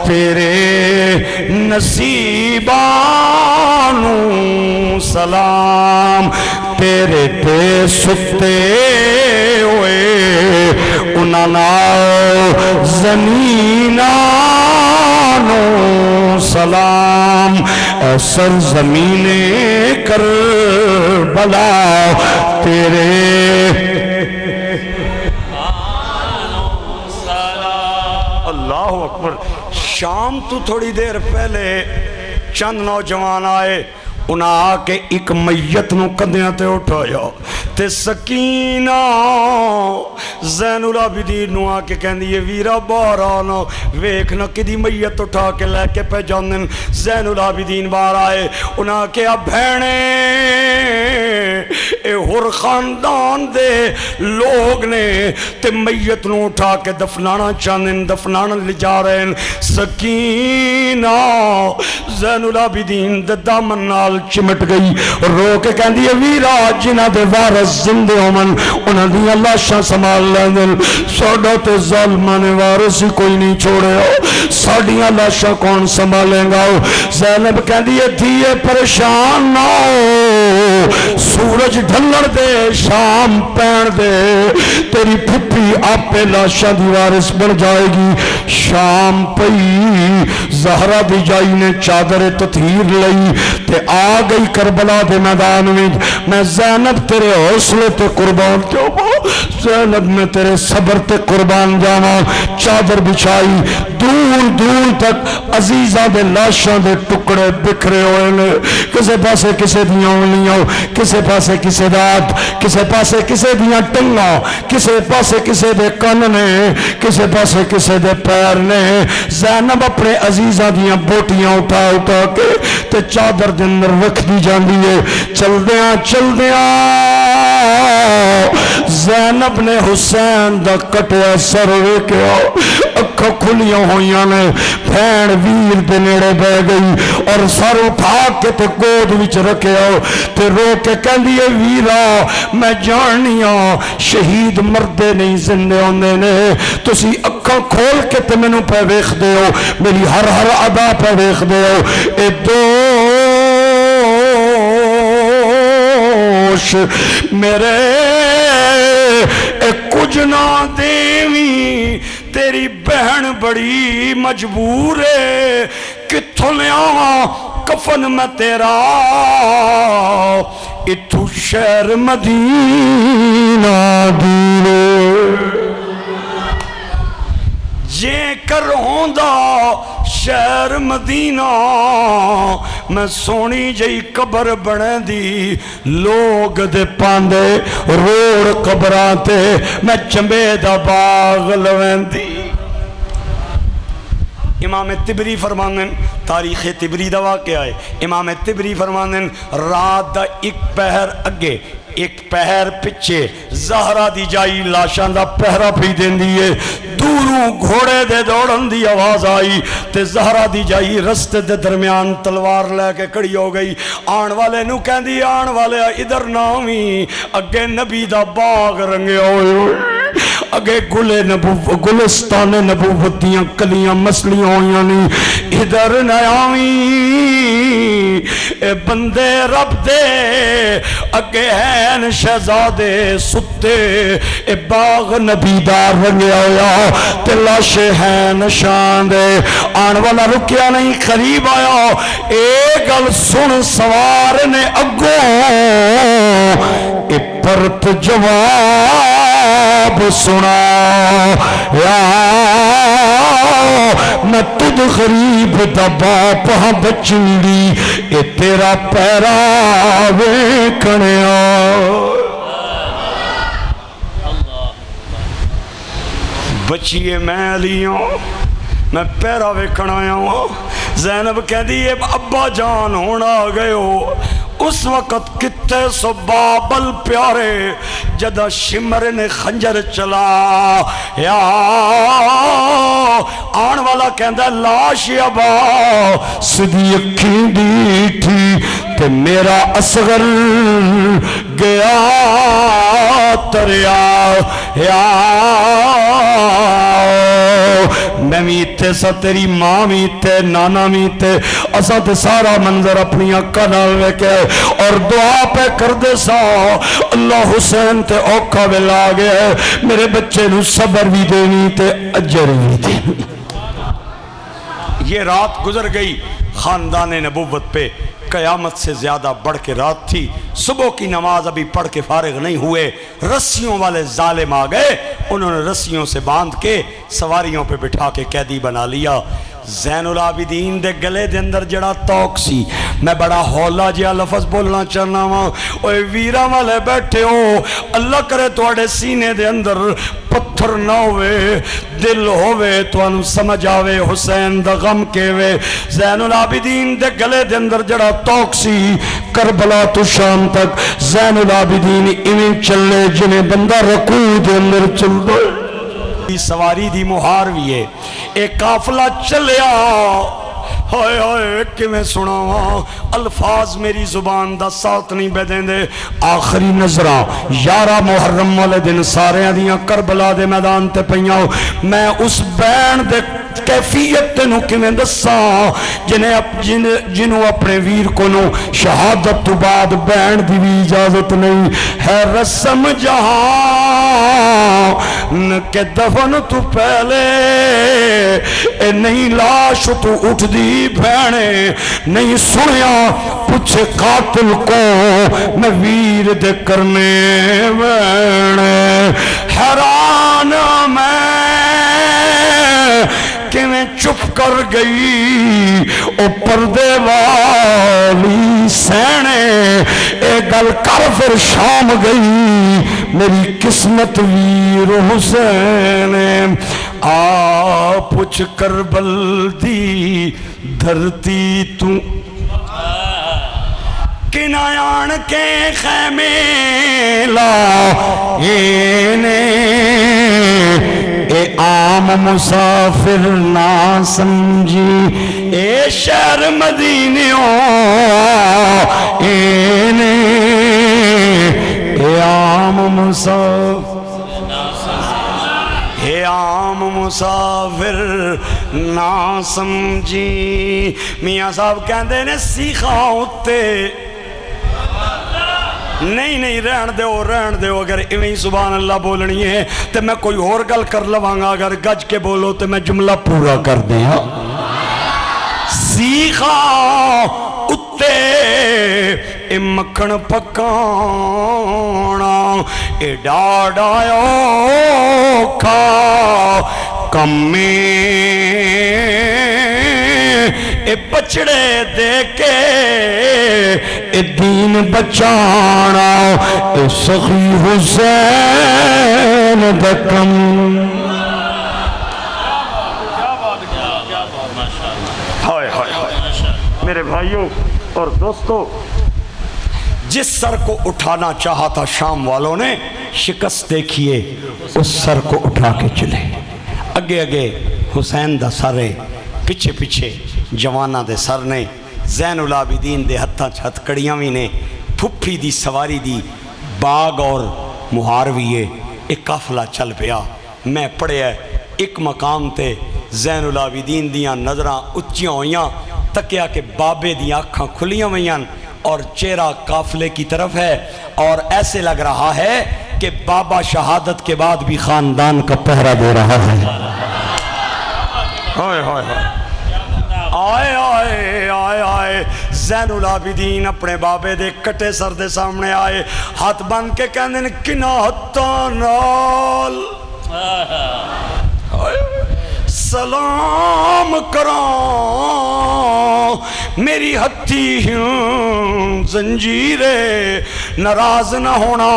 تیرے نصیبانو سلام تیرے تے ستے ہوئے انہاں زمینانو سلام اے سرزمین کربلا تیرے اللہ اکبر شام تو تھوڑی دیر پہلے چند نوجوان آئے انہاں آ کے ایک میت نو کندیاں تے اٹھایا تے سکینہ زین العابدین نو آ کے کہندی ہے ویرا باہر آنا ویکھنا کدی میت اٹھا کے لے کے پہ جاندن زین العابدین باہر آئے انہاں کہا بھینے اے ہر خاندان دے لوگ نے تے میت نو اٹھا کے دفنانا چاندن دفنانا لے جا رہے ہیں سکینہ زین العابدین دے دامن نال چمٹ گئی رو کے کہندی ہے ویرا جنہ دے وارث زندے ہومن انہاں دی اللہ شاہ سنبھال لیندن ساڈا تے ظالماں نے وارث ہی کوئی نہیں چھوڑے ہو ساڈیاں لاشاں کون سنبھالیں گا زینب کہندی ہے دھیے پریشان نہ ہو سورج ڈھلن دے شام پین دے تیری پھپھی آپے لاشاں دی وارث بن جائے گی شام پئی زہرا دی جائی نے چادر تطہیر لئی تے آ گئی کربلا دے میدان میں زینب تیرے حوصلے تے قربان جاواں زینب میں تیرے صبر تے قربان جاواں چادر بچھائی دور دور تک عزیزہ دے لاشاں دے ٹکڑے بکھرے ہوئے نے کسے پاسے کسے دیاں انگلیاں کسے پاسے کسے دات کسے پاسے کسے دیاں ٹنگاں کسے پاسے کسے دے کن نے کسے پاسے کسے دے پیر نے زینب اپنے عزیزہ دیاں بوٹیاں اٹھا اٹھا کے تے چادر دے اندر رکھ دی جاندی ہے چل دیاں زینب نے حسین دا کٹیا سر ویکھیا اکھاں کھلیاں ہوئیاں نے بھین ویر دے نیڑے بہ گئی اور سر اٹھا کے تے گود وچ رکھیا تے رو کے کہندی ہے ویرا میں جاننیاں شہید مردے نہیں زندے ہوندے نے تسی اکھاں کھول کے تے مینوں پہ ویکھدے ہو میری ہر ادا پہ ویکھدے ہو اے دوش میرے اے کچھ نہ دیوی تیری بہن بڑی مجبور ہے کتھوں لے آواں کفن میں تیرا اتھو شہر مدینہ دیرے جے کر ہوندا شہر مدینہ میں سونی جئی قبر بنے دی لوگ دے پاندے روڑ قبراتے میں چمبے دا باغ لوین دی امام تبری فرماندن تاریخ تبری دا واقعہ ہے امام تبری فرماندن رات دا ایک پہر اگے ایک پہر پچھے زہرہ دی جائی لاشان دا پہرہ پی دین دیئے دوروں گھوڑے دے دوڑن دی آواز آئی تے زہرہ دی جائی رستے دے درمیان تلوار لے کے کڑی ہو گئی آن والے نو کہن دی آن والے ادھر نامی اگے نبی دا باغ رنگے ہوئے اگے گلستان نبوت دیاں کلیاں مسلیاں ہویاں نہیں ادھر نیامی اے بندے رب دے اگے ہیں شہزادے ستے اے باغ نبی دار رنگیا ہویا تے لاشے ہیں نشان دے آن والا رکیا نہیں قریب آیا اے گل سن سوار نے اگوں اے پرت جوان جواب سنا یا میں تجھ غریب دا باپ ہاں بچڑی اے تیرا پیرا ویکھنیا بچیے میں علی ہوں میں پیرا ویکھن آیا ہوں زینب کہہ دی ابا جان ہونا گئے ہو اس وقت کتے سو بابل پیارے جدہ شمر نے خنجر چلا یا آن والا کہندہ لاش ابا سدھی اکھیں ڈیٹھی تے میرا اصغر گیا تریا یا میں میتے سا تیری ماں میتے نانا میتے اسا تے سارا منظر اپنی اکا نال ویکے اور دعا پہ کر دے سا اللہ حسین تے اوکھا ویلا گئے میرے بچے نو صبر بھی دینی تے اجر بھی دینی یہ رات گزر گئی خاندان نبوت پہ قیامت سے زیادہ بڑھ کے رات تھی صبح کی نماز ابھی پڑھ کے فارغ نہیں ہوئے رسیوں والے ظالم آ گئے انہوں نے رسیوں سے باندھ کے سواریوں پہ بٹھا کے قیدی بنا لیا زین العابدین دے گلے دے اندر جڑا توک سی میں بڑا ہولا جیا لفظ بولنا چاہنا ہوں اوے ویرہ والے بیٹھے ہو اللہ کرے توڑے سینے دے اندر پتھر نہ ہوئے دل ہوئے تو انو سمجھ آوے حسین دا غم کے وے زین العابدین دے گلے دے اندر جڑا توک سی کربلا تو شام تک زین العابدین انہیں چلے جنہیں بندہ رکوع دے اندر چل دے سواری دی مہار بھی ہے ایک قافلہ چلیا ہائے ہائے کہ میں سنا الفاظ میری زبان دا ساتھ نہیں بے دیں دے آخری نظرہ 11 محرم والے دن سارے دیاں کربلا دے میدان تے پہنیاں میں اس بین دے کیفیت تنو کمیں دسا جنہوں اپنے ویر کو نو شہادت تو بعد بین دی بھی اجازت نہیں ہے رسم جہاں کہ دفن تو پہلے اے نہیں لاش تو اٹھ دی بھینے نہیں سنیا پوچھے قاتل کو میں ویر دے کرنے بھینے حیران میں کہ میں چپ کر گئی او پردے والی سینے اے گل کر پھر شام گئی میری قسمت ویر حسین آ پوچھ کربل دی دھرتی تو کنایان کے خیمے لائینے اے عام مسافر نہ سمجھی اے شہر مدینیوں اے عام مسافر اے عام مسافر نہ سمجھی میاں صاحب کہندے نے سیخا ہوتے نہیں رہن دے اگر ایویں سبحان اللہ بولنی ہے تو میں کوئی اور گل کر لواں اگر گج کے بولو تو میں جملہ پورا کر دیں سیخا اتے اے مکھن پکانا اے ڈاڈایو کھا کمی اے بچڑے دے کے اے دین بچانا اے سخی حسین دکم ہائے ہائے ہائے میرے بھائیوں اور دوستو جس سر کو اٹھانا چاہا تھا شام والوں نے شکست دیکھیے اس سر کو اٹھا کے چلے اگے اگے حسین دا سر ہے پچھے پچھے جوانہ دے سر نے زین العابدین دے ہتھاں چھت کڑیاں بھی نے پھپھی دی سواری دی باغ اور مہارویے ایک قافلہ چل پیا میں پڑھے ایک مقام تے زین العابدین دیاں نظراں اچیاں ہویاں تکیا کہ بابے دیاں آنکھاں کھلیاں ہویاں اور چہرہ قافلے کی طرف ہے اور ایسے لگ رہا ہے کہ بابا شہادت کے بعد بھی خاندان کا پہرہ دے رہا ہے آئے آئے آئے آئے آئے ہے زین العابدین اپنے بابے دے کٹے سر دے سامنے آئے ہاتھ بن کے کہندے نے کنا ہتھاں نال سلام کراں میری ہتھی زنجیرے ناراض نہ ہونا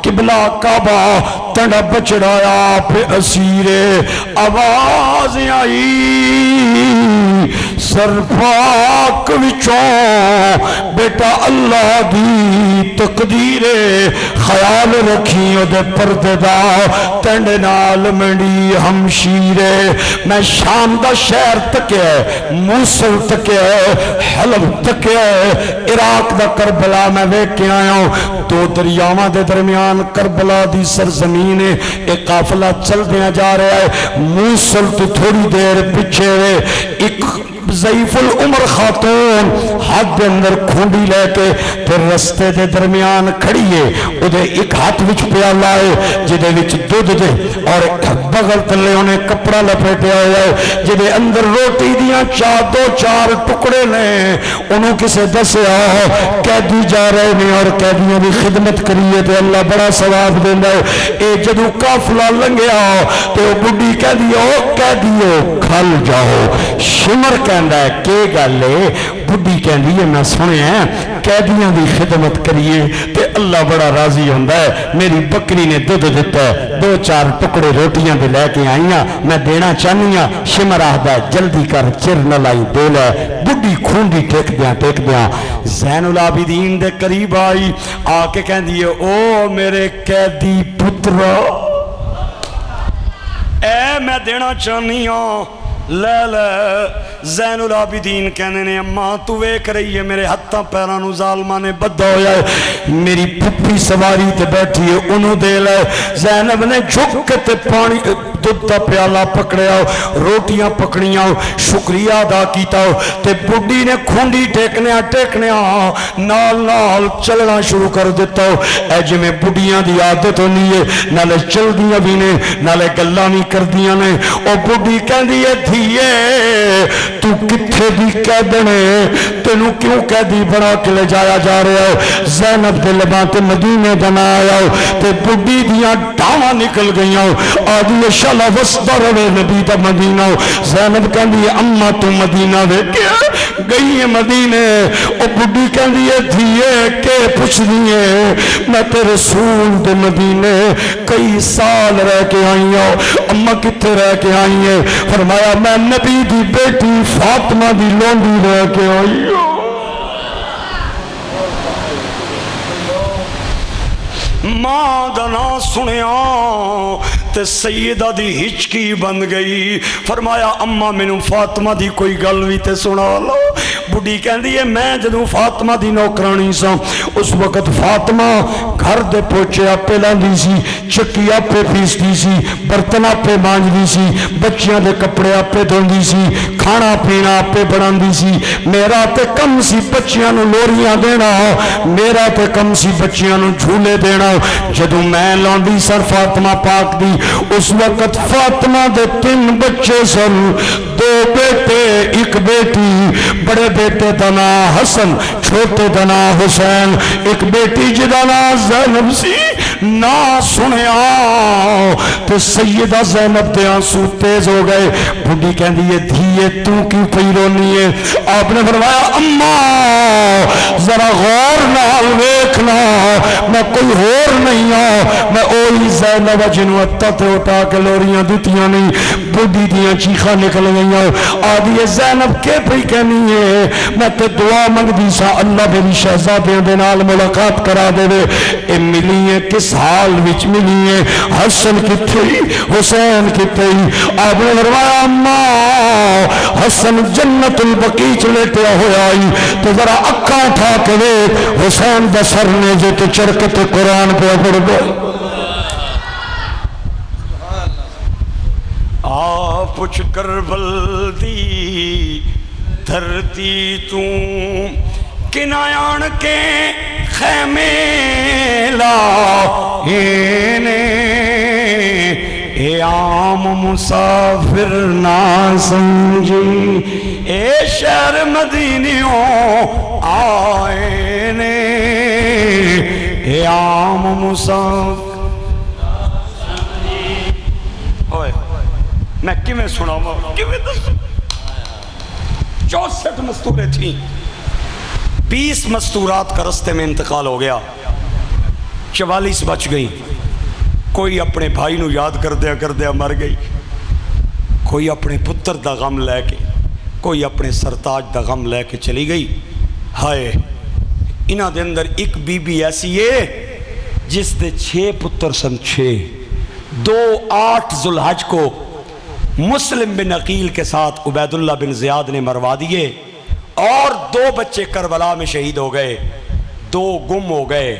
قبلہ کعبہ تنڈا بچڑایا پہ اسیرے آواز آئی سر پاک وچوں بیٹا اللہ دی تقدیرے خیال رکھیں دے پردے دا تنڈ نال منڈی ہمشیرے میں شام دا شہر تکے موصل تکے حلب تکے عراق دا کربلا میں ویک کے آیا ہوں دو دریاواں دے درمیان کربلا دی سرزمین ایک قافلہ چل دیا جا رہا ہے موصل تو تھوڑی دیر پیچھے ایک ضعیف العمر خاتون ہاتھ دے اندر کھونڈی لے کے پھر رستے دے درمیان کھڑی ہے ادھے ایک ہاتھ وچ پیالہ ہے جدے وچ دودھ دے اور بغل تلے انہیں کپڑا لپیٹے ہوئے ہے جدے اندر روٹی دیاں دو چار ٹکڑے نے انہوں کسے دسے قیدی جا رہے نے اور قیدیاں بھی خدمت کریے تے اللہ بڑا ثواب دینا ہے اے جدو قافلہ لنگیا تو بڈی قیدیو کھل جاؤ شمر کہندا ہے کہ گلے بڈی کہندی ہے میں سنے ہیں قیدیاں دی خدمت کریے تے اللہ بڑا راضی ہوندا ہے میری بکری نے دودھ دیتا ہے دو چار ٹکڑے روٹیاں دے لے کے آئیاں میں دینا چاہنی ہاں شمر آہدا ہے جلدی کر چر نہ لائی دے لے بڈی کھونڈی ٹیک دیاں زین العابدین دے قریب آئی آ کے کہندی ہے او میرے قیدی پترا اے میں دینا چاہنی ہوں لے لے زین العابدین کہنے نے اماں تو ویک رہی ہے میرے ہتھاں پیرانو ظالمہ نے بدھا ہویا ہے میری پھپھی سواری تے بیٹھی ہے انہوں دے لے زینب نے جھک تے پانی دودھ دا پیالہ پکڑیا روٹیاں پکڑیاں شکریہ ادا کیتا تے بڈی نے کھونڈی ٹیکنیا نال نال چلنا شروع کر دیتا اے جی میں بڈیاں دی عادت ہونی ہے نالے چل دیاں بھی نے نالے گلاں بھی کر دیاں نے او بڈی کہندی ہے دھیے تو کتھے دی قیدنے تینوں کیوں قیدی بنا کے لے جایا جا رہا ہے زینب دے لباتے مدینے دنا آیا تے بڈی دیاں ڈاواں نکل گئیاں آدھی شالا وسطہ روے نبی دا مدینہ زینب کہندی ہے اممہ تو مدینہ دے کیا گئی ہے مدینے او بڈی کہندی ہے دھیے کہ پوچھ دیئے میں تے رسول دے مدینے کئی سال رہ کے آئی ہوں اممہ کتے رہ کے آئی ہیں فرمایا میں نبی دی بیٹی فاطمہ دی لونڈی رہ کے آئی ہوں ماں دنا سنیا تے سیدہ دی ہچکی بن گئی فرمایا اماں مینوں فاطمہ دی کوئی گل وی تے سنا لو بڈی کہندی ہے میں جدوں فاطمہ دی نوکرانی سا اس وقت فاطمہ گھر دے پوچے آپے لاندی سی چکی آپے پیستی سی برتن آپے مانجدی سی بچیاں دے کپڑے آپے دھوندی سی کھانا پینا آپے بناندی سی میرا تے کم سی بچیاں نو لوریاں دینا میرا تے کم سی بچیاں نو جھولے دینا جدوں میں لاندی سر فاطمہ پاک دی اس وقت فاطمہ دے 3 بچے سن 2 بیٹے 1 بیٹی بڑے بیٹے دا نام حسن چھوٹے دا نام حسین 1 بیٹی جدا نام زینب سی نہ سنیا تو سیدہ زینب دے آنسو تیز ہو گئے بڈی کہندی ہے دھیے تو کیوں پئی رونی ہے آپ نے فرمایا اماں ذرا غور نال ویکھنا میں کوئی ہور نہیں ہوں میں اوہی زینب جنوں اتا تے اٹھا کے لوریاں دتیاں نہیں بڈی دیاں چیخاں نکل گئیاں آدھی زینب کے پئی کہنی ہے میں تے دعا منگدی سا اللہ میری شہزادیاں دے نال ملاقات کرا دے اے ملی ہے کس حال وچ ملی ہے حسن کتھے حسین کتھے آپ نے فرمایا اماں حسن جنت البقیع چ لیٹیا ہویا آئی تو ذرا اکھاں اٹھا کے ویکھ حسین دا سر نے جو تے چڑھ کے تے قرآن پہ پڑھ دے پوچھ کربل دی دھرتی تو کنایان کے خیمے لا اے عام مسافر نہ سمجھی اے شہر مدینیوں آئے نے اے عام مسافر اوئے میں کیویں سناواں کیویں دسوں 64 مستوریں تھیں 20 مستورات کا رستے میں انتقال ہو گیا 44 بچ گئی کوئی اپنے بھائی نو یاد کردیا مر گئی کوئی اپنے پتر دا غم لے کے کوئی اپنے سرتاج دا غم لے کے چلی گئی ہائے انہاں دے اندر ایک بی بی ایسی ہے جس دے 6 پتر سن 6 2 8 ذوالحج کو مسلم بن عقیل کے ساتھ عبید اللہ بن زیاد نے مروا دیے اور 2 بچے کربلا میں شہید ہو گئے 2 گم ہو گئے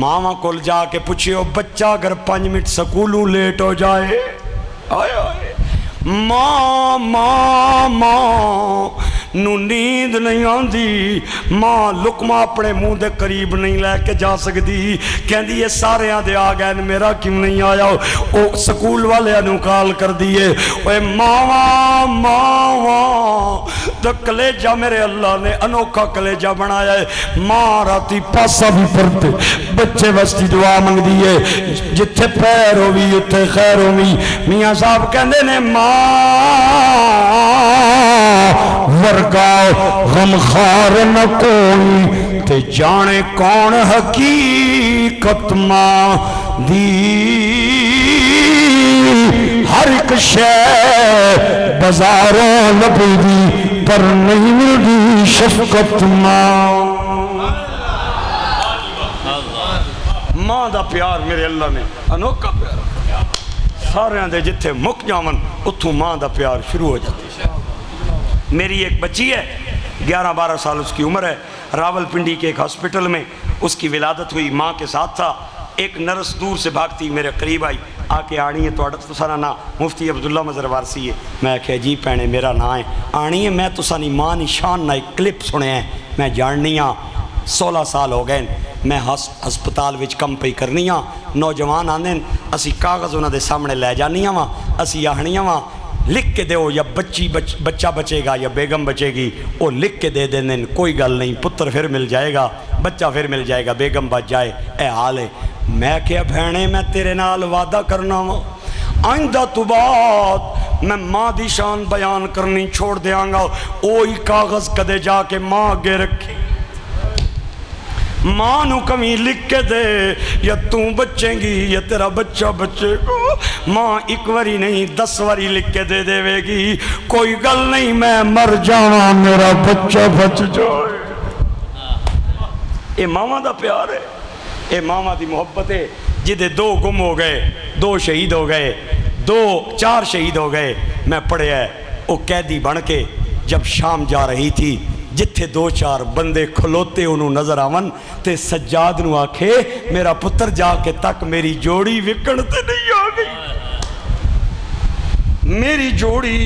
ماما کول جا کے پوچھو بچہ اگر 5 منٹ سکولوں لیٹ ہو جائے آئے آئے ماں ماں ماں نو نیند نہیں آندی ماں لقمہ اپنے منہ دے قریب نہیں لے کے جا سکتی کہندی یہ سارے آدھے آ گئے میرا کیوں نہیں آیا او سکول والے انو کال کر دیے اوے ماں ماں تو کلیجہ میرے اللہ نے انوکھا کلیجہ بنایا ہے ماں راتی پاسا بھی پڑھتے بچے وستی دعا منگ دیئے جتھے پیر ہوئی اتھے خیر ہوئی میاں صاحب کہندے نے ماں ورگاؤ غمخار نہ کوئی تے جانے کون حقیقت ماں دی ہر ایک شے بازاروں لبی دی پر نہیں ملدی شفقت ماں ماں دا پیار میرے اللہ نے انوکھا پیار سارے دے جتھے مک جاون اتھوں ماں دا پیار شروع ہو جاتی ہے میری ایک بچی ہے 11-12 سال اس کی عمر ہے راول پنڈی کے ایک ہاسپٹل میں اس کی ولادت ہوئی ماں کے ساتھ تھا ایک نرس دور سے بھاگتی میرے قریب آئی آ کے آنی ہے تو سارا نا مفتی عبداللہ مظہر وارسی ہے میں کہ جی پینے میرا نا ہے آنی ہے میں تو سانی ماں نشان نا ایک کلپ سنے ہیں میں جاننی ہاں 16 سال ہو گئے میں ہسپتال وچ کم پئی کرنی ہاں نوجوان آندے اسی کاغذ انہاں دے سامنے لے جانی ہاں اسی آہنی ہاں لکھ کے دیو یا بچہ بچے گا یا بیگم بچے گی وہ لکھ کے دے دیں کوئی گل نہیں پتر پھر مل جائے گا بچہ پھر مل جائے گا بیگم بچ جائے اے حال ہے میں کیا بھینے میں تیرے نال وعدہ کرنا ہوں آئندہ تو بات میں ماں دی شان بیان کرنی چھوڑ دیاں گا اوہی کاغذ کدے جا کے ماں آگے رکھی ماں نو کمی لکھ کے دے یا توں بچیں گی یا تیرا بچہ بچے گا ماں ایک واری نہیں 10 واری لکھ کے دے دے گی کوئی گل نہیں میں مر جانا میرا بچہ بچ جائے اے ماما دا پیار ہے اے ماما دی محبت ہے جدے 2 گم ہو گئے 2 شہید ہو گئے 4 شہید ہو گئے میں پڑھے ہے وہ قیدی بن کے جب شام جا رہی تھی جتھے 2-4 بندے کھلوتے انہوں نظر آون تے سجاد نو آکھے میرا پتر جا کے تک میری جوڑی وکن تے نہیں آ گئی میری جوڑی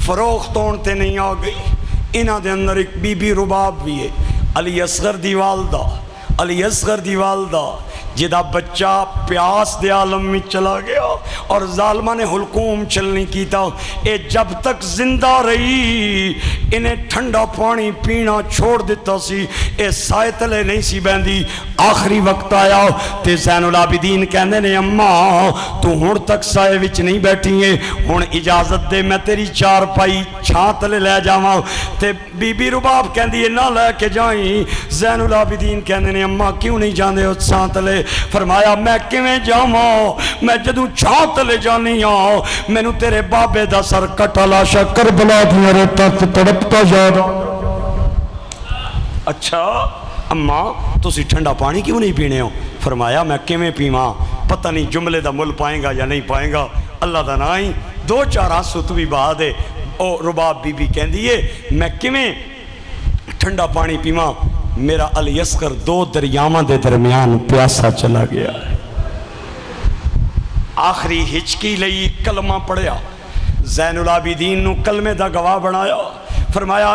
فروختون تے نہیں آ گئی انہاں دے اندر ایک بی بی رباب بھی ہے علی اصغر دی والدہ جدا بچہ پیاس دے عالم میں چلا گیا اور ظالمہ نے حلقوم چلنی کیتا اے جب تک زندہ رہی انہیں ٹھنڈا پانی پینا چھوڑ دیتا سی اے سائے تلے نہیں سی بیندی آخری وقت آیا تے زین العابدین کہنے نے اماں تو ہون تک سائے وچ نہیں بیٹھی ہے ہون اجازت دے میں تیری 4 پائی چھاں تلے لے جاواں تے بی بی رباب کہندی ہے نہ لے کے جائیں زین العابدین کہنے نے اماں کیوں نہیں جاندے ہو چھاں تلے فرمایا میں کیویں جاواں میں جدوں چھاں تلے جانی ہاں مینوں تیرے بابے دا سر کٹا لاشا کربلا دیاں ریتاں تے تڑپتا یاد اچھا اماں تسی ٹھنڈا پانی کیوں نہیں پینے ہو فرمایا میں کیویں پیواں پتہ نہیں جملے دا مل پائیں گا یا نہیں پائیں گا اللہ دا نا ہی 2-4 آنسو تو بھی بہا دے او رباب بی بی کہندی ہے میں کیویں ٹھنڈا پانی پیواں میرا علی اصغر 2 دریاواں دے درمیان پیاسا چلا گیا آخری ہچکی لئی کلمہ پڑھیا زین العابدین نو کلمے دا گواہ بنایا فرمایا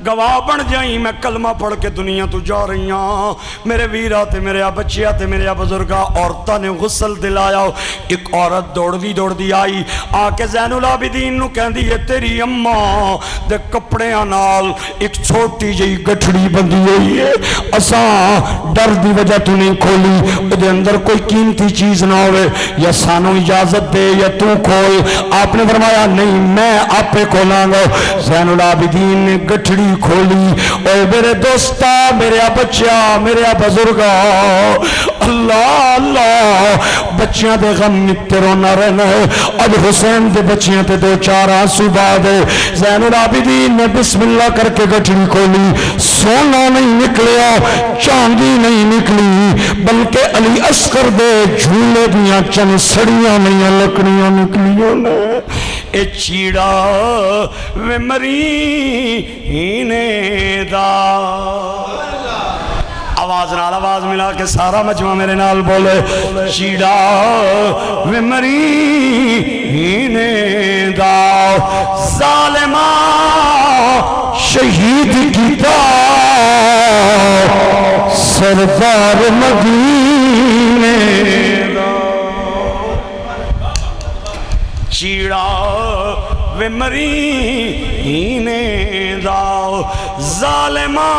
گواہ بن جائیں میں کلمہ پڑھ کے دنیا تو جا رہی ہاں میرے ویرا تے میرے بچیا تے میرے بزرگا عورتاں نے غسل دلایا ایک عورت دوڑ دی آئی آ کے زین العابدین نو کہندی ہے تیری اماں دے کپڑیاں نال ایک چھوٹی جئی گٹھڑی بندی ہوئی ہے اساں ڈر دی وجہ تو نہیں کھولی دے اندر کوئی قیمتی چیز نہ ہوئے یا سانو اجازت دے یا تو کھول آپ نے فرمایا نہیں میں آپے کھولاں گا زین العابدین نے گٹھڑی کھولی اے میرے دوستا میرے بچہ میرے بزرگا اللہ اللہ بچیاں دے غم نتے رونا رہنا ہے اب حسین دے بچیاں تے دو چار آنسو بعد ہے زین العابدین نے بسم اللہ کر کے گٹھڑی کھولی سونا نہیں نکلیا چاندی نہیں نکلی بلکہ علی اصغر دے جھولے دیاں چند سڑیاں نہیں لکڑیاں نکلیاں نے اے چیڑا وے مرینے دا آواز نال آواز ملا کے سارا مجمع میرے نال بولے چیڑا وے مرینے دا ظالمہ شہید کیتا سردار مدینے دا چیڑا وے مرینے دا ظالمہ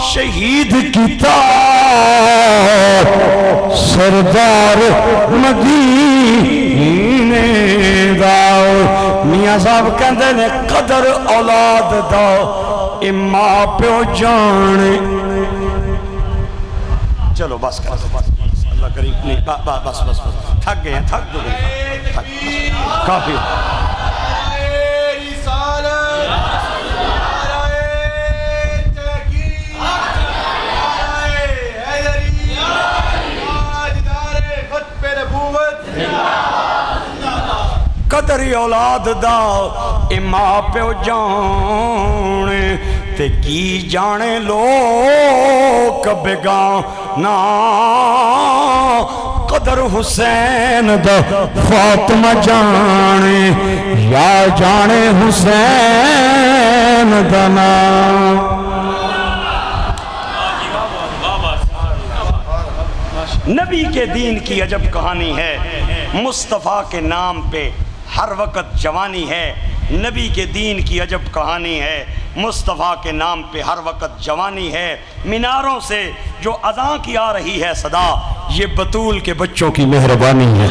شہید کیتا سردار مدینے دا میاں صاحب کہندے نے قدر اولاد دا اماں پیو جانے چلو بس کر اللہ کریم نہیں بس تھک گئے ہیں تھک جو گئے کافی قدری اولاد دا اماں پیو جانے تے کی جانے لوگ بگانا قدر حسین دا فاطمہ جانے یا جانے حسین دا نام نبی کے دین کی عجب کہانی ہے مصطفیٰ کے نام پہ ہر وقت جوانی ہے نبی کے دین کی عجب کہانی ہے مصطفیٰ کے نام پہ ہر وقت جوانی ہے میناروں سے جو اذان کی آ رہی ہے صدا یہ بطول کے بچوں کی مہربانی ہے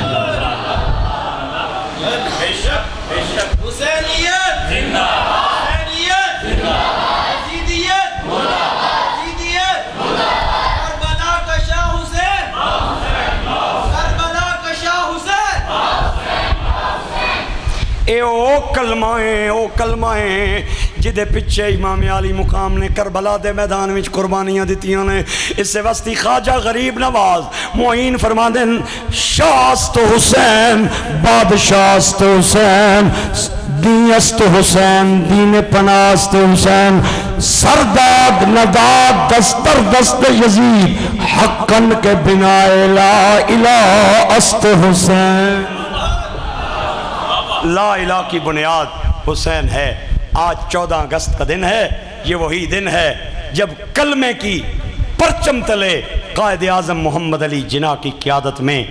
حسینیت زندہ حسینیت زندہ یزیدیت مردہ یزیدیت مردہ کربلا کا شاہ حسین کربلا کا شاہ حسین اے او کلمائیں جدے پچھے امام علی مقام نے کربلا دے میدان وچ قربانیاں دیتیاں نے اس سے وسطی خواجہ غریب نواز معین فرما دیں شاست حسین بادشاست حسین دینست حسین دین پناست حسین سرداد نداد دستر دست یزید حقن کے بنا لا الہ است حسین لا الہ کی بنیاد حسین ہے آج 14 اگست کا دن ہے یہ وہی دن ہے جب کلمے کی پرچم تلے قائد اعظم محمد علی جناح کی قیادت میں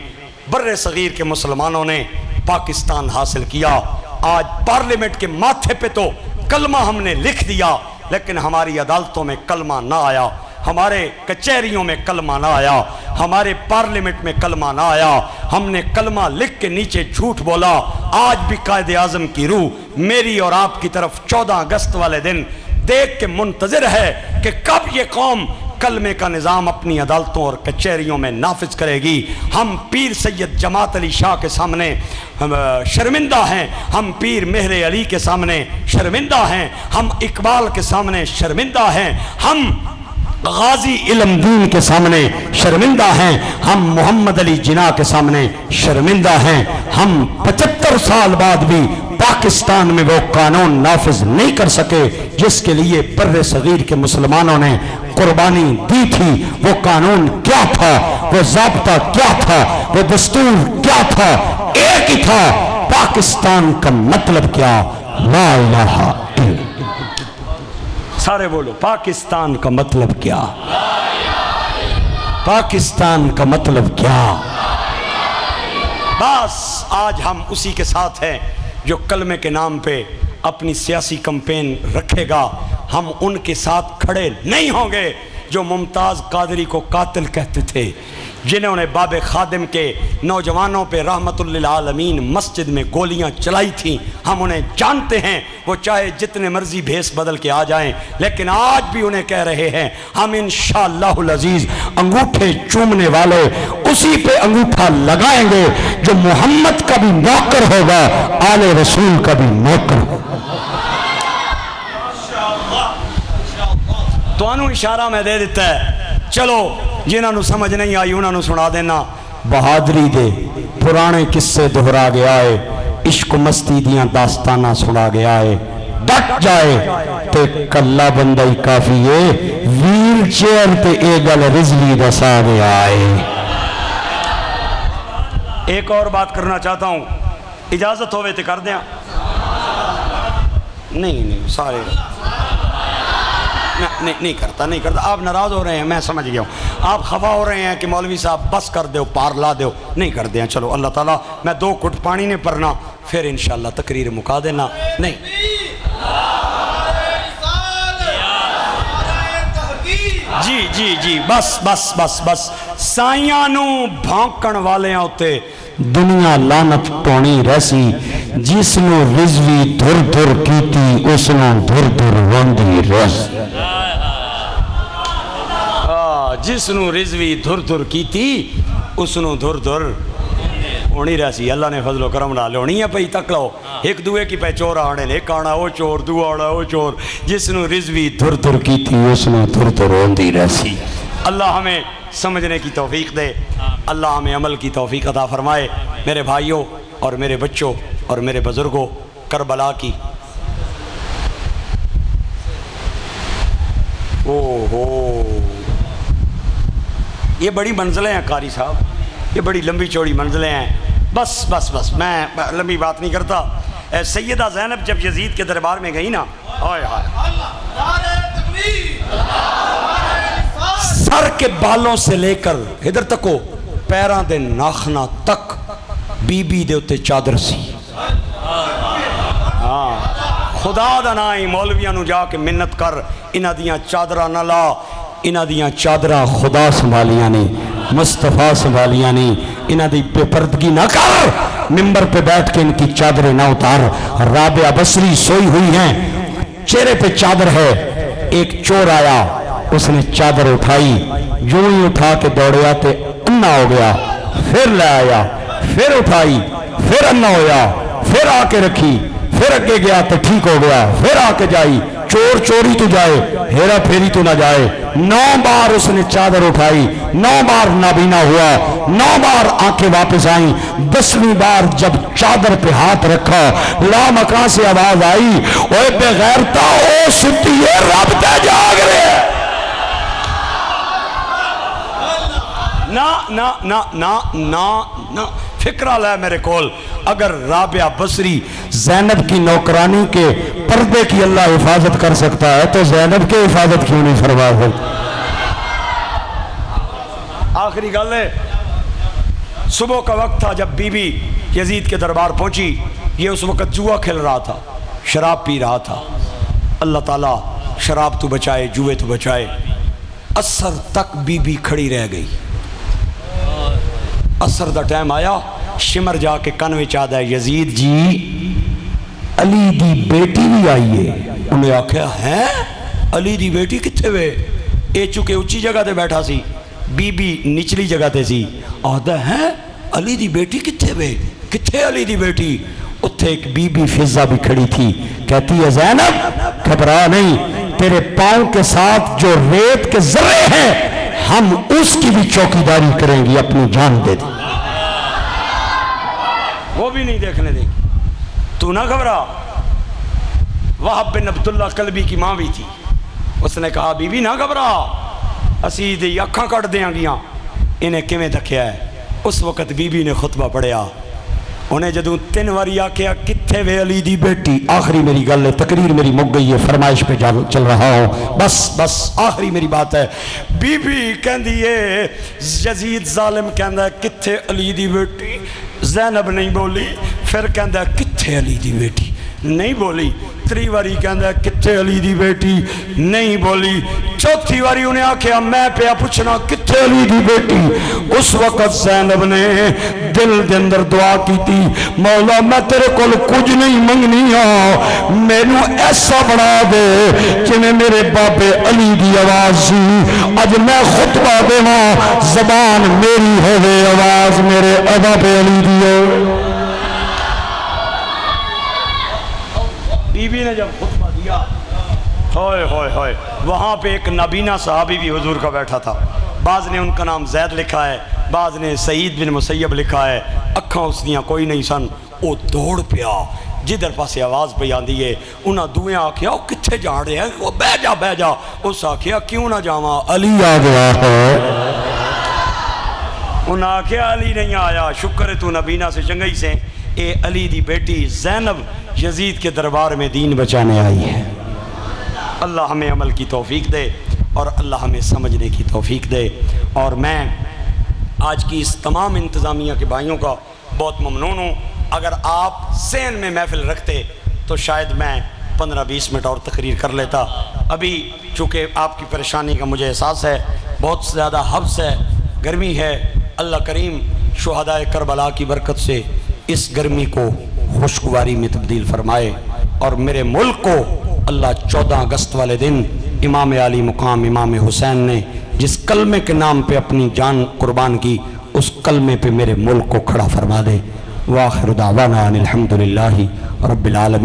بر صغیر کے مسلمانوں نے پاکستان حاصل کیا آج پارلیمنٹ کے ماتھے پہ تو کلمہ ہم نے لکھ دیا لیکن ہماری عدالتوں میں کلمہ نہ آیا ہمارے کچہریوں میں کلمہ نہ آیا ہمارے پارلیمنٹ میں کلمہ نہ آیا ہم نے کلمہ لکھ کے نیچے جھوٹ بولا آج بھی قائد اعظم کی روح میری اور آپ کی طرف 14 اگست والے دن دیکھ کے منتظر ہے کہ کب یہ قوم کلمے کا نظام اپنی عدالتوں اور کچہریوں میں نافذ کرے گی ہم پیر سید جماعت علی شاہ کے سامنے شرمندہ ہیں ہم پیر مہر علی کے سامنے شرمندہ ہیں ہم اقبال کے سامنے شرمندہ ہیں ہم غازی علم دین کے سامنے شرمندہ ہیں ہم محمد علی جناح کے سامنے شرمندہ ہیں ہم 75 سال بعد بھی پاکستان میں وہ قانون نافذ نہیں کر سکے جس کے لیے بر صغیر کے مسلمانوں نے قربانی دی تھی وہ قانون کیا تھا وہ ضابطہ کیا تھا وہ دستور کیا تھا ایک ہی تھا پاکستان کا مطلب کیا لا الہ الا سارے بولو پاکستان کا مطلب کیا؟ پاکستان کا مطلب کیا؟ بس آج ہم اسی کے ساتھ ہیں جو کلمے کے نام پہ اپنی سیاسی کمپین رکھے گا. ہم ان کے ساتھ کھڑے نہیں ہوں گے جو ممتاز قادری کو قاتل کہتے تھے، جنہوں نے باب خادم کے نوجوانوں پہ رحمت للعالمین مسجد میں گولیاں چلائی تھیں. ہم انہیں جانتے ہیں، وہ چاہے جتنے مرضی بھیس بدل کے آ جائیں، لیکن آج بھی انہیں کہہ رہے ہیں ہم انشاءاللہ العزیز انگوٹھے چومنے والے اسی پہ انگوٹھا لگائیں گے جو محمد کا بھی نوکر ہوگا، آل رسول کا بھی نوکر ہوگا. تو انہوں اشارہ میں دے دیتا ہے. چلو جنہوں نے سمجھ نہیں آئی انہوں نے سنا دینا. بہادری دے پرانے قصے دہرا گیا ہے، عشق مستی دیاں داستانہ سنا گیا ہے. ڈٹ جائے تے کلا بندہ ہی کافی ہے، ویل چیئر تے اے گل رضوی دسا گیا ہے. ایک اور بات کرنا چاہتا ہوں، اجازت ہوئے تے کر دیں. نہیں سارے نہیں کرتا. آپ ناراض ہو رہے ہیں، میں سمجھ گیا ہوں. آپ خفا ہو رہے ہیں کہ مولوی صاحب بس کر دو، پار لا دو. نہیں کر دیں. چلو اللہ تعالیٰ میں 2 گھٹ پانی نے پرنا پھر انشاءاللہ تقریر مکا دینا. نہیں جی بس سائیاں نو بھانکن والے ہوتے دنیا لانت پونی رسی، جس نو رضوی دھر دھر کیتی اس نو دھر دھر روندی رس. جس نو رضوی دھر دھر کیتی اس نو دھر دھر ہونی رسی. اللہ نے فضل و کرم نال ہونی ہے. پئی تک لو ایک دوے کی پہ چور آنے نے، ایک آنا وہ چور، دو آنا وہ چور. جس نو رضوی دھر دھر کیتی اس نو دھر دھر روندی رسی. اللہ ہمیں سمجھنے کی توفیق دے، اللہ ہمیں عمل کی توفیق عطا فرمائے. میرے بھائیوں اور میرے بچوں اور میرے بزرگوں، کربلا کی یہ بڑی منزلیں ہیں قاری صاحب، یہ بڑی لمبی چوڑی منزلیں ہیں. بس میں لمبی بات نہیں کرتا. سیدہ زینب جب یزید کے دربار میں گئی نا، سر کے بالوں سے لے کر ادھر تکو پیران دے ناخنا تک بی بی دے اتے چادر سی. خدا دا نائی مولویاں نو جا کے منت کر، انہ دیاں چادرہ نہ لا. انہ دیاں چادرہ خدا سنبھالیاں نے، مصطفیٰ سنبھالیاں نے. انہ دی بے پردگی نہ کر، ممبر پہ بیٹھ کے ان کی چادریں نہ اتار. رابعہ بصری سوئی ہوئی ہیں، چہرے پہ چادر ہے. ایک چور آیا، اس نے چادر اٹھائی، جو ہی اٹھا کے دوڑیا تے انا ہو گیا. پھر لے آیا، پھر اٹھائی، پھر انا ہویا، پھر آ کے رکھی، پھر اگے گیا تو ٹھیک ہو گیا. پھر آ کے جائی، چور چوری تو جائے، ہیرا پھیری تو نہ جائے. 9 بار اس نے چادر اٹھائی، 9 بار نابینا ہوا، 9 بار آنکھیں واپس آئیں. 10ویں بار جب چادر پہ ہاتھ رکھا، لامکاں سے آواز آئی، اوے بے غیرتا او ستیے رب تے جاگ رہے. نا فکرہ لے میرے کول. اگر رابعہ بصری زینب کی نوکرانی کے پردے کی اللہ حفاظت کر سکتا ہے تو زینب کے حفاظت کیوں نہیں فرما سکتا؟ آخری گل ہے، صبح کا وقت تھا جب بی بی یزید کے دربار پہنچی. یہ اس وقت جوا کھیل رہا تھا، شراب پی رہا تھا. اللہ تعالیٰ شراب تو بچائے، جوئے تو بچائے. عصر تک بی بی کھڑی رہ گئی. عصر دا ٹائم آیا، شمر جا کے کن وچ آدا ہے، یزید جی علی دی بیٹی بھی آئی ہے. انہیں آکھیا ہے علی دی بیٹی کتھے وے؟ اے چکے اچھی جگہ تے بیٹھا سی، بی بی نچلی جگہ تے سی. آدھا ہے علی دی بیٹی کتھے وے؟ کتھے علی دی بیٹی؟ اتھے ایک بی بی فضہ بھی کھڑی تھی. کہتی ہے زینب گھبرا نہیں، تیرے پاؤں کے ساتھ جو ریت کے ذرے ہیں ہم اس کی بھی چوکیداری کریں گی، اپنی جان دے دی. وہ بھی نہیں دیکھنے دے گی. تو نہ گھبرا. وہب بن عبداللہ کلبی کی ماں بھی تھی. اس نے کہا بی بی نہ گھبرا، اسی دی اکھاں کٹ دیاں گیاں. انہیں کیویں دکھیا ہے؟ اس وقت بی بی نے خطبہ پڑھیا، انہیں جدوں 3 واری آکھیا کتھے وے علی دی بیٹی، آخری میری گل ہے، تقریر میری مک گئی ہے، فرمائش پہ چل رہا ہوں، بس آخری میری بات ہے، بی بی کہندی ہے یزید ظالم کہندا ہے کتھے علی دی بیٹی، زینب نہیں بولی، پھر کہندا ہے کتھے علی دی بیٹی، نہیں بولی، 3 واری کہندا ہے کتھے علی دی بیٹی، نہیں بولی، 4تھی واری انہیں آکھیا میں پیا پوچھنا کتھے علی دی بیٹی۔ اس وقت زینب نے دل دے اندر دعا کی تھی، مولا میں تیرے کول کچھ نہیں منگنی ہاں، مینوں ایسا بنا دے کہ میرے بابے علی دی آواز سی، اج میں خطبہ دیواں زبان میری ہوے، آواز میرے بابے علی دی ہو۔ بی بی نے جب خطبہ دیا، ہوئے ہوئے ہوئے، وہاں پہ ایک نابینا صحابی بھی حضور کا بیٹھا تھا، بعض نے ان کا نام زید لکھا ہے، بعض نے سعید بن مسیب لکھا ہے، اکھاں اس دیاں کوئی نہیں سن، وہ دوڑ پیا جدھر پاسے آواز پہ آندی ہے، انہاں دوئیں آکھیا وہ کتھے جا رہے ہیں، وہ بہ جا، اس آکھیا کیوں نہ جاواں، علی آ گیا ہے، انہاں آکھیا علی نہیں آیا، شکر ہے تو نبینا سے چنگئی سے، اے علی دی بیٹی زینب یزید کے دربار میں دین بچانے آئی ہے۔ اللہ ہمیں عمل کی توفیق دے اور اللہ ہمیں سمجھنے کی توفیق دے، اور میں آج کی اس تمام انتظامیہ کے بھائیوں کا بہت ممنون ہوں۔ اگر آپ ذہن میں محفل رکھتے تو شاید میں 15-20 منٹ اور تقریر کر لیتا، ابھی چونکہ آپ کی پریشانی کا مجھے احساس ہے، بہت زیادہ حبس ہے، گرمی ہے، اللہ کریم شہدائے کربلا کی برکت سے اس گرمی کو خوشگواری میں تبدیل فرمائے، اور میرے ملک کو اللہ 14 اگست والے دن امام عالی مقام امام حسین نے جس کلمے کے نام پہ اپنی جان قربان کی، اس کلمے پہ میرے ملک کو کھڑا فرما دے۔ وآخر دعوانا ان الحمدللہ رب العالمین۔